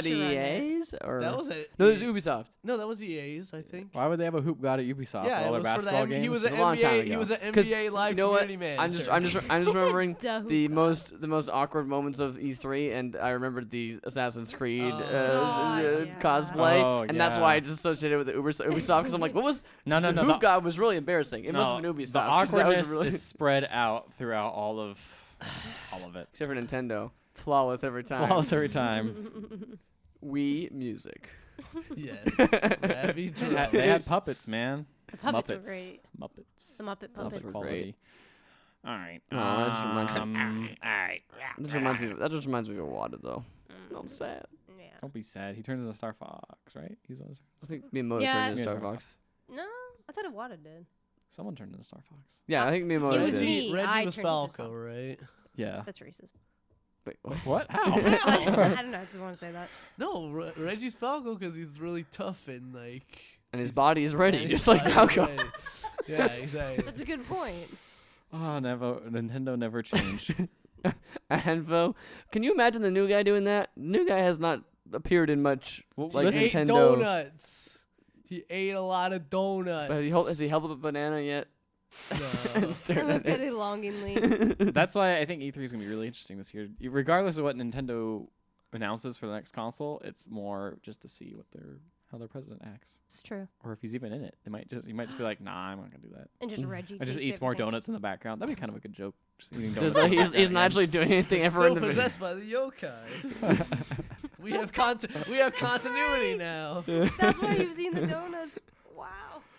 you on EA's or That was it. no, it was Ubisoft. No, that was EA's, I think. why would they have a hoop god at Ubisoft Yeah, for all it their was for the basketball he games? was It an was a long time NBA. ago. He was an 'Cause NBA live you know what? community man. I'm just remembering Duh, the God. most awkward moments of E3, and I remembered the Assassin's Creed Oh, gosh, yeah. cosplay, Oh, and that's why I yeah. just associated with the Ubisoft because I'm like, what was no, the no. Hoop God was really embarrassing. It must have been Ubisoft. The 'cause that was awkwardness really is spread out throughout all of it. except for Nintendo, flawless every time. Flawless every time. Wii music. Yes. Ravi They had puppets, man. The puppets were Muppets. great. Muppets. The Muppet Muppets puppets. were Quality. All right. Oh, that just reminds all right. That just reminds me of water though. I'm sad. Yeah. Don't be sad. He turns into Star Fox, right? He's on. I think Miyamoto Yeah. turned into Star Yeah. Fox. No, I thought Iwata did. Someone turned into Star Fox. Yeah, I think Miyamoto It was did. me. Reggie I was turned into Falco, Sonic. right? Yeah. That's racist. Wait, What? How? I don't know. I just want to say that. No, Reggie's Falco because he's really tough and like. and his body is ready, and just his like body's Falco. ready. Yeah, exactly. That's a good point. Oh, Nintendo never changed. Anvo. Can you imagine the new guy doing that? The new guy has not appeared in much like listen- He ate Nintendo. donuts. He ate a lot of donuts. But has he held up a banana yet? No. And stared I looked at at it. it longingly. That's why I think E3 is gonna be really interesting this year. Regardless of what Nintendo announces for the next console, it's more just to see how their president acts, It's true. or if he's even in it. He might just be like, "Nah, I'm not gonna do that." And just Reggie. I just takes eats more everything. donuts in the background. That'd be kind of a good joke. Just eating There's donuts. no- he's not actually doing anything ever in Still the video. possessed by the yokai. we have continuity now. That's why you've seen the donuts. Wow.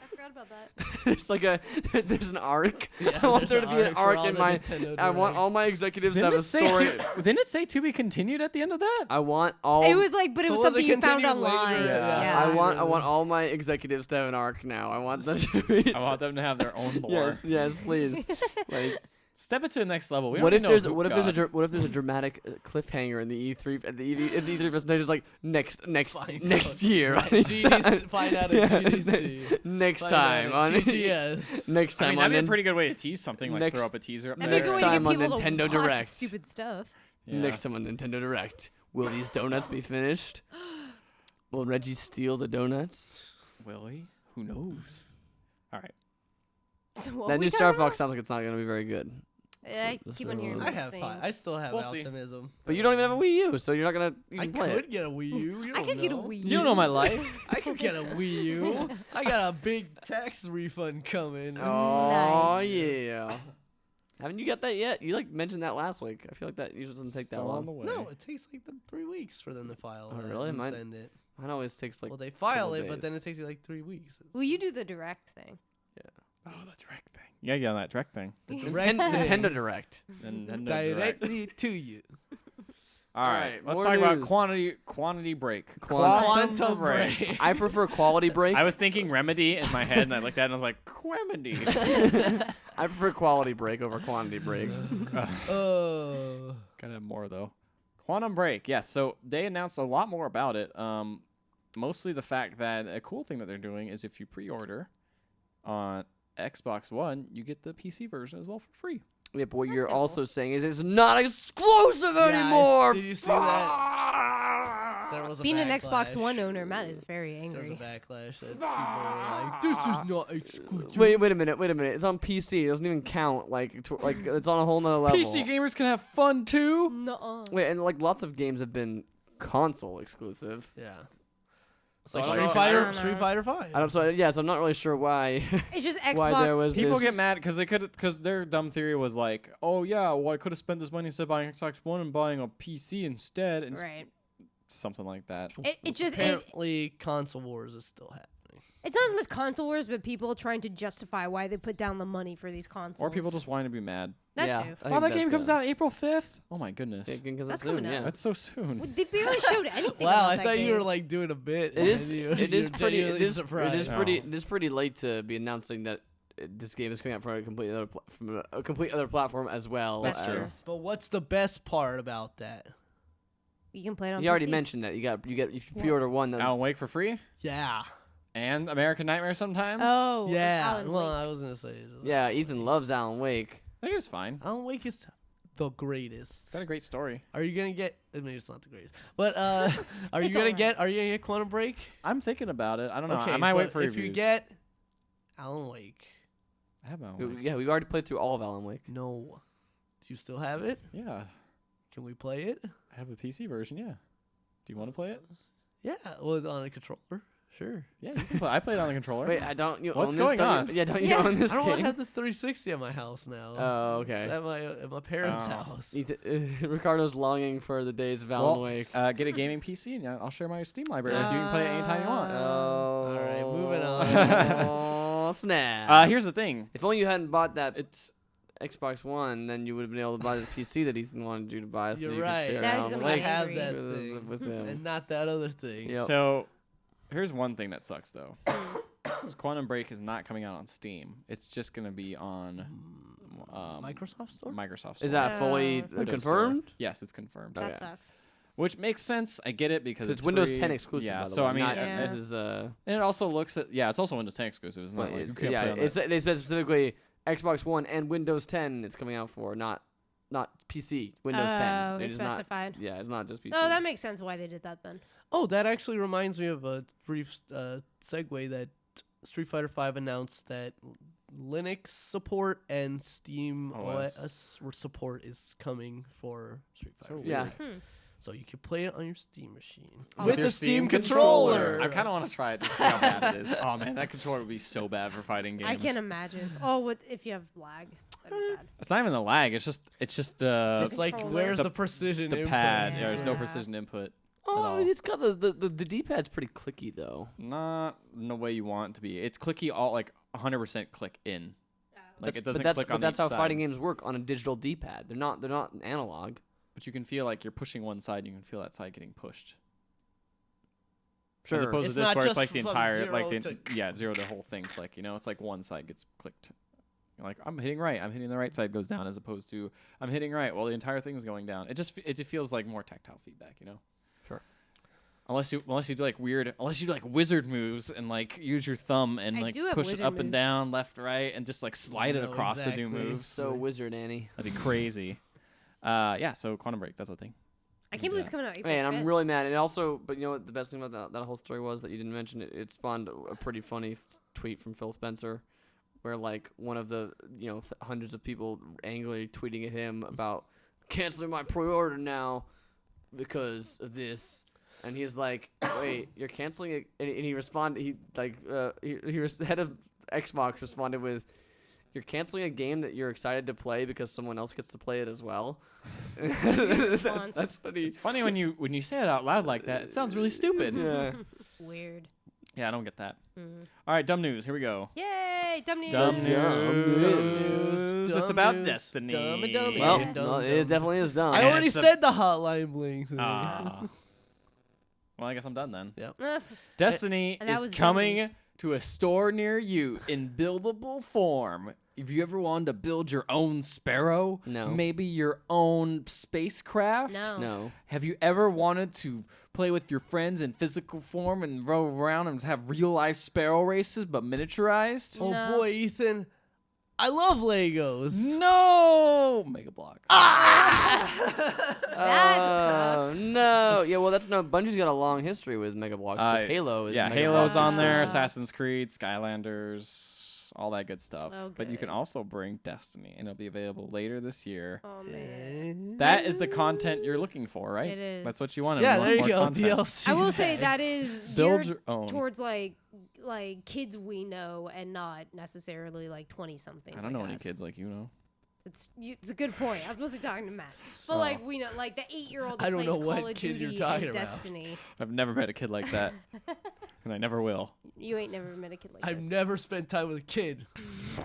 I forgot about that. there's an arc. Yeah, I want there's there to an be an for arc all in the my. Nintendo I want all Directs. my executives to have a story. Didn't it say to be continued at the end of that? I want all. It was like, but it So was was it something you found continued later? online. Yeah. Yeah. I want all my executives to have an arc now. I want them to be. I want them to have their own lore. Yes, please. Like, Step it to the next level. We What don't if know there's who- what if God. there's a dramatic cliffhanger in the E3 at the E3 presentation? It's like next Find out. year. Find out at GDC. Next Find time out on at TGS. next I time mean, on that'd be a Nin- pretty good way to tease something, like next- throw up a teaser up That'd there. be a good Next way to time get on people Nintendo to watch Direct. stupid stuff. Yeah. next time on Nintendo Direct. Will these donuts be finished? Will Reggie steal the donuts? Will he? Who knows? All right. So what That we new talking Star about? Fox sounds like it's not going to be very good. I keep on hearing I those have things. fun. I still have We'll see. optimism. But you don't even have a Wii U, so you're not going to I play could it. get a Wii U. You I don't could get a know. Wii U. You don't know my life. I could get a Wii U. I got a big tax refund coming. Oh, Nice. yeah. Haven't you got that yet? You mentioned that last week. I feel like that usually doesn't take that Still on the long. way. No, it takes like 3 weeks for them to file. Oh, that really? and Mine- send it. Mine always takes Well, they file couple it, but then days. it takes you like 3 weeks. Will you do the direct thing? Oh, the direct thing. Yeah, yeah, that direct thing. The direct Nintendo thing Direct. Nintendo Direct. directly to you. All right, Alright, let's more talk about news. quantity break. Quantum break. I prefer Quality Break. I was thinking remedy in my head, and I looked at it and I was like, Quemedy. I prefer Quality Break over Quantity Break. Oh. Gotta have more though. Quantum Break, yes. So they announced a lot more about it. Mostly the fact that a cool thing that they're doing is if you pre-order on Xbox One, you get the PC version as well for free. Yeah, but what That's you're kinda also saying is it's not exclusive Yeah, anymore. did you see that? There was a Being an Xbox backlash. One owner, Matt is very There was a angry. backlash that people were like, "This is not exclusive." Wait a minute. It's on PC. It doesn't even count. Like it's on a whole nother level. PC gamers can have fun too. Nuh-uh. Wait, and like lots of games have been console exclusive. Yeah. So Like I don't I know. don't know. Street Fighter 5. So I'm not really sure why. It's just Why there Xbox. was People this- get mad because their dumb theory was like, oh yeah, well I could have spent this money instead of buying Xbox One and buying a PC instead, and Right. something like that. It just Apparently, console wars is still happening. it's not as much console wars, but people trying to justify why they put down the money for these consoles. Or people just wanting to be mad. that yeah, too. I Wow, think that that's game comes good. out April 5th. Oh my goodness. Yeah, because That's it's soon, coming yeah. out. That's so soon. Well, they barely showed anything. Wow, about I that thought you were game. like doing a bit. It is. and you- It is you're pretty. It genuinely is. It surprised. is No. pretty. It is pretty late to be announcing that this game is coming out from a complete other from a complete other platform as well. That's as, true. But what's the best part about that? You can play it on You already PC. mentioned that you get if you pre-order one. That's, Alan Wake for free Yeah. and American Nightmare sometimes. Oh, Yeah. Alan Well, Wake. I was gonna say. yeah, Ethan loves Alan Wake. I think it's fine. Alan Wake is the greatest. It's got a great story. Are you gonna get? I mean, it's not the greatest, but are you It's gonna alright. get? Are you gonna get Quantum Break? I'm thinking about it. I don't know. Okay, I might wait but for if reviews. you get Alan Wake, I have Alan Wake. Yeah, we've already played through all of Alan Wake. no, do you still have it? Yeah, Can we play it? I have the PC version. Yeah. Do you want to play it? Yeah, well, on a controller, sure. Yeah, you can play. I played it on the controller. Wait, I don't. You What's own this, going don't you- on? Yeah, don't you Yeah. own this I don't want to game? have the 360 at my house now. Oh, It's okay. at my parents' Oh. house. Ricardo's longing for the days of Alan Well, Wake. get a gaming PC and I'll share my Steam library with you. You can play it anytime you want. Oh. All right, moving on. Oh, snap. Here's the thing. If only you hadn't bought that It's Xbox One, then you would have been able to buy the PC that Ethan wanted you to buy. So You're you right. Could share Now he's Alan gonna I get Wake have angry. that with- thing, with him. and not that other thing. Yep. So here's one thing that sucks though. Is Quantum Break is not coming out on Steam. It's just gonna be on Microsoft Store. Microsoft Store. Is that fully Windows confirmed? Store. Yes, it's confirmed. That Okay. sucks. Which makes sense. I get it because It's Windows free. 10 exclusive. Yeah. by the So way, I mean, not, Yeah. this is and it also looks at it's also Windows 10 exclusive. It's not like you can't play on that. they said specifically Xbox One and Windows 10. It's coming out for not PC. Windows 10. Oh, It it's is not- specified. Yeah, it's not just PC. Oh, that makes sense why they did that then. Oh, that actually reminds me of a brief segue that Street Fighter V announced that Linux support and Steam OS. OS support is coming for Street Fighter. So V. Yeah. So you can play it on your Steam machine Oh, with your the Steam controller. I kind of want to try it to see how bad it is. Oh man, that controller would be so bad for fighting games. I can't imagine. Oh, what if you have lag? That'd be bad. It's not even the lag. It's just Just Just like controller. where's The- the precision the input? pad. Yeah, there's no Yeah. precision input. Oh, all. it's got the D-pad's pretty clicky though. Not in the way you want it to be. It's clicky, all like 100% click in. Like it doesn't click on But that's each how side. fighting games work on a digital D-pad. They're not analog. But you can feel like you're pushing one side. You can feel that side getting pushed. Sure. As opposed It's to this not where it's just like the from entire, zero like the to- zero the whole thing click. You know, it's like one side gets clicked. You're like, I'm hitting right. I'm hitting the right side goes down, as opposed to I'm hitting right while the entire thing is going down. It just feels like more tactile feedback, you know. Sure. Unless you do like wizard moves and like use your thumb and I like do have push it wizard up and moves. down, left, right, and just like slide it No, across to exactly. do moves. So wizard Annie. That'd be crazy. Yeah. So Quantum Break, that's a thing. I can't believe it's coming out April Man, 5th. I'm really mad. And also, but you know what? The best thing about that whole story was that you didn't mention it. It spawned a pretty funny tweet from Phil Spencer, where like one of the hundreds of people angrily tweeting at him about canceling my pre-order now because of this, and he's like, "Wait, you're canceling it?" And he responded. Head of Xbox responded with, "You're canceling a game that you're excited to play because someone else gets to play it as well." response. That's what he. It's funny when you say it out loud like that. It sounds really stupid. Yeah. Weird. Yeah, I don't get that. Mm. All right, dumb news. Here we go. Yay! Dumb news. Dumb news. Dumb news. It's Dumb about news. Destiny. Dumb and dumb. Well, Dumb, no, dumb. it definitely is dumb. I And already it's a- said the hotline bling thing. Well, I guess I'm done then. Uh, Destiny And that is was dumb coming news. to a store near you in buildable form. If you ever wanted to build your own Sparrow, No. maybe your own spacecraft, no. No. have you ever wanted to play with your friends in physical form and row around and have real life Sparrow races but miniaturized? Oh No. boy, Ethan, I love Legos. No, Mega Bloks. That sucks. No. Yeah, well, that's no. Bungie's got a long history with Mega Bloks. 'Cause Halo is. Yeah, Mega Halo's Bloks on there, exclusive. Assassin's Creed, Skylanders, all that good stuff. Oh, But you can good. also bring Destiny, and it'll be available later this year. Oh man. That is the content you're looking for, right? It is. That's what you want. Yeah, want there you more go. content. DLC. I will say bags. that is Build geared your own. towards like kids we know and not necessarily like 20 somethings. I don't know any kids like you know. It's a good point. I'm mostly talking to Matt, but Oh. like we know like the 8-year-old that I don't plays know Call what of kid you're Duty talking and about. Destiny. I've never met a kid like that, and I never will. You ain't never met a kid like I've this. never spent time with a kid.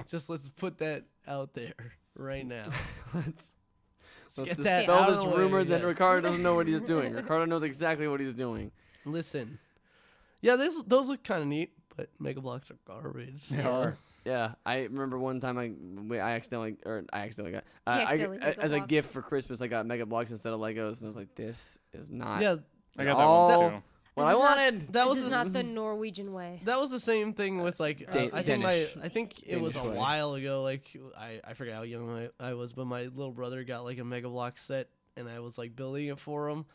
Just let's put that out there right now. Let's Get dispel that out of this the way, rumor that yes. Ricardo doesn't know what he's doing. Ricardo knows exactly what he's doing. Listen, yeah, those look kind of neat, but Mega Bloks are garbage. They so- are. Yeah, I remember one time I accidentally got accidentally Mega as a Bloks. gift for Christmas I got Mega Bloks instead of Legos, and I was like, this is not Yeah, I got that all one too. what This I is not- wanted. that This was is the not the Norwegian way. That was the same thing with like I think it was a Danish way. while ago. Like I forget how young I was, but my little brother got like a Mega Block set, and I was like building it for him,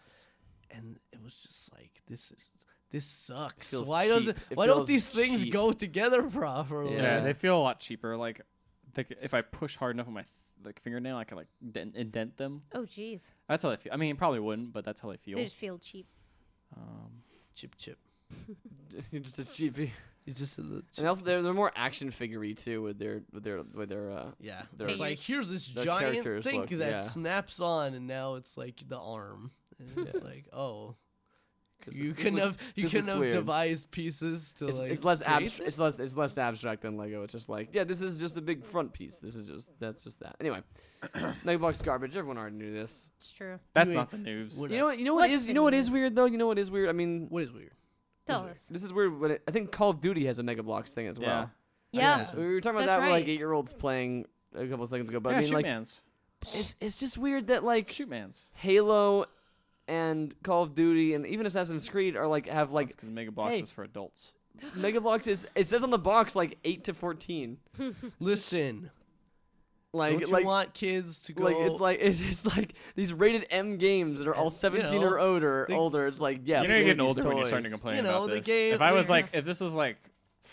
and it was just like this sucks. Feels Why cheap. doesn't It why don't feels these things cheap. go together properly? Yeah, Yeah. they feel a lot cheaper. Like if I push hard enough with my fingernail, I can like indent them. Oh jeez, That's how they feel. I mean, it probably wouldn't, but that's how they feel. they just feel cheap. Chip. You're just a cheapie. It's just a little chip. And also they're more action figure-y too with their Yeah, They're- it's like here's this their giant characters thing look- that yeah. snaps on, and now it's like the arm. And it's like, oh, 'cause you this couldn't looks- have you this couldn't looks have weird. devised pieces to It's, like. it's less create abstract. this? It's less abstract than Lego. It's just like, yeah, this is just a big front piece. That's just that. Anyway, Mega Bloks garbage. Everyone already knew this. It's true. That's Wait, not the news. what- You know what? What's You know what is the weird though. You know what is weird. I mean, What is weird? Tell weird? us. this is weird. But I think Call of Duty has a Mega Bloks thing as Yeah. well. Yeah. Yeah. We were talking about That's that with like right. 8-year-olds playing a couple seconds ago. But Yeah, I mean, shoot like, mans. it's just weird that like Shoot mans. Halo and Call of Duty and even Assassin's Creed are like have like Because Mega Bloks hey. is for adults. Mega Bloks is. It says on the box like 8 to 14. Listen, Like don't like. you want kids to go? Like it's like these rated M games that are all And, 17 know, or older. the- Older. It's like yeah. You know you're play getting these older when you're toys. starting to complain You know, about the this. game- If I was yeah. like, if this was like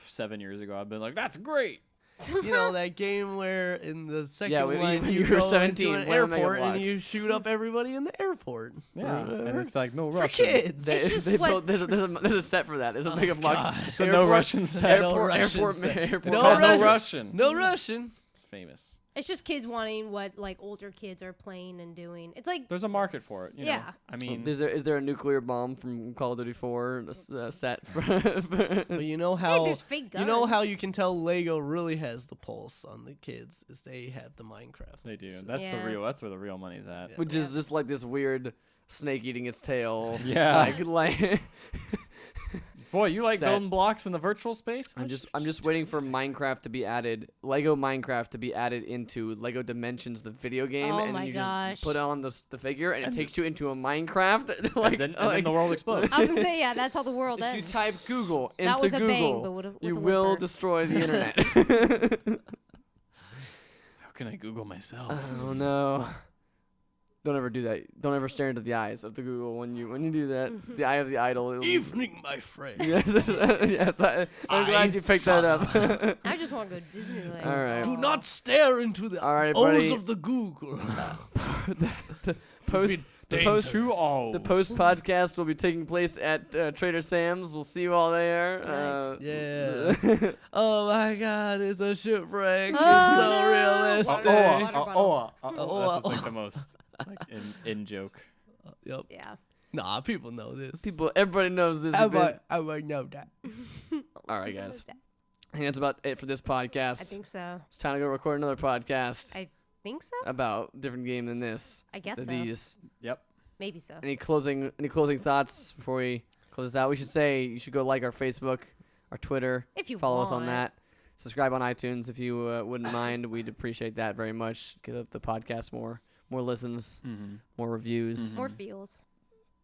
7 years ago, I'd been like, that's great. you know that game where in the second Yeah, when line you you were go 17, into an play on Mega airport and Bloks. you shoot up everybody in the airport. Yeah, and it's like no for Russian. kids. They, It's just they what- built, there's a set for that. There's a Mega Bloks. God. The no Russian set. No Airport, Russian airport, set. airport. It's No called Russian. No Russian. No Russian. It's famous. It's just kids wanting what like older kids are playing and doing. It's like There's a market for it. You know? Yeah. I mean, Is there a nuclear bomb from Call of Duty 4 set? But you know hey, how there's fake guns. you know how you can tell Lego really has the pulse on the kids is they have the Minecraft. they do. So- That's Yeah. the real. That's where the real money's at. Yeah. Which is just like this weird snake eating its tail. Yeah. Like Boy, you like set. building blocks in the virtual space? I'm just waiting for Minecraft to be added, Lego Minecraft to be added into Lego Dimensions, the video game, Oh and my you gosh. just put on the figure, and it takes you into a Minecraft. and then the world explodes. I was gonna say, yeah, that's how the world if ends. you type Google into Not with a Google, bang, but with you a will whimper. destroy the internet. How can I Google myself? Oh no. Don't ever do that. Don't ever stare into the eyes of the Google when you do that. The eye of the idol. it'll- Evening, my friend. Yes, yes. I'm glad you picked that up. I just want to go to Disneyland. All right. Do not stare into the All right, O's buddy. of the Google. Post the Dangerous. post Two O's. the post podcast will be taking place at Trader Sam's. We'll see you all there. Nice. Yeah. Oh my God, it's a shipwreck. Oh, It's so no. realistic. Water bottle. That's like the most in joke. Yep. Yeah. Nah, people know this. Everybody knows this. I event. might know that. All right, guys. I think that's about it for this podcast. I think so. It's time to go record another podcast I think so. about different game than this. I guess than so. these. Yep. Maybe so. Any closing thoughts before we close this out? We should say you should go like our Facebook, our Twitter. If you Follow us on want. that. Subscribe on iTunes if you wouldn't mind. We'd appreciate that very much. Give the podcast more listens, more reviews. More feels.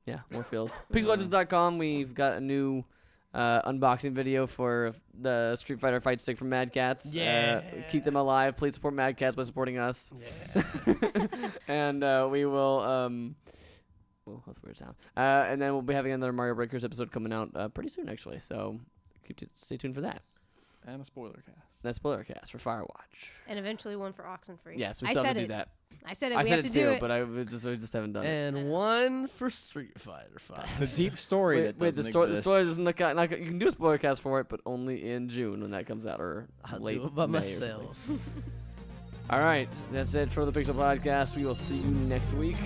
Yeah, more feels. Pixellegends.com. We've got a new unboxing video for the Street Fighter Fight Stick from Mad Cats. Yeah. Keep them alive. Please support Mad Cats by supporting us. Yeah. And we will. Well, that's a weird sound. And then we'll be having another Mario Breakers episode coming out pretty soon, actually. So stay tuned for that. And a spoiler cast. That's spoiler cast for Firewatch. And eventually one for Oxenfree. Yes, we I still have said to it. do that. I said it. I We said have it to too, do it. but we just haven't done it. And one for Street Fighter 5. The deep story that Wait, doesn't the story exist. doesn't look out. Like, you can do a spoiler cast for it, but only in June when that comes out, or I'll late do it by May or something. myself. All right, that's it for the Pixel Podcast. We will see you next week.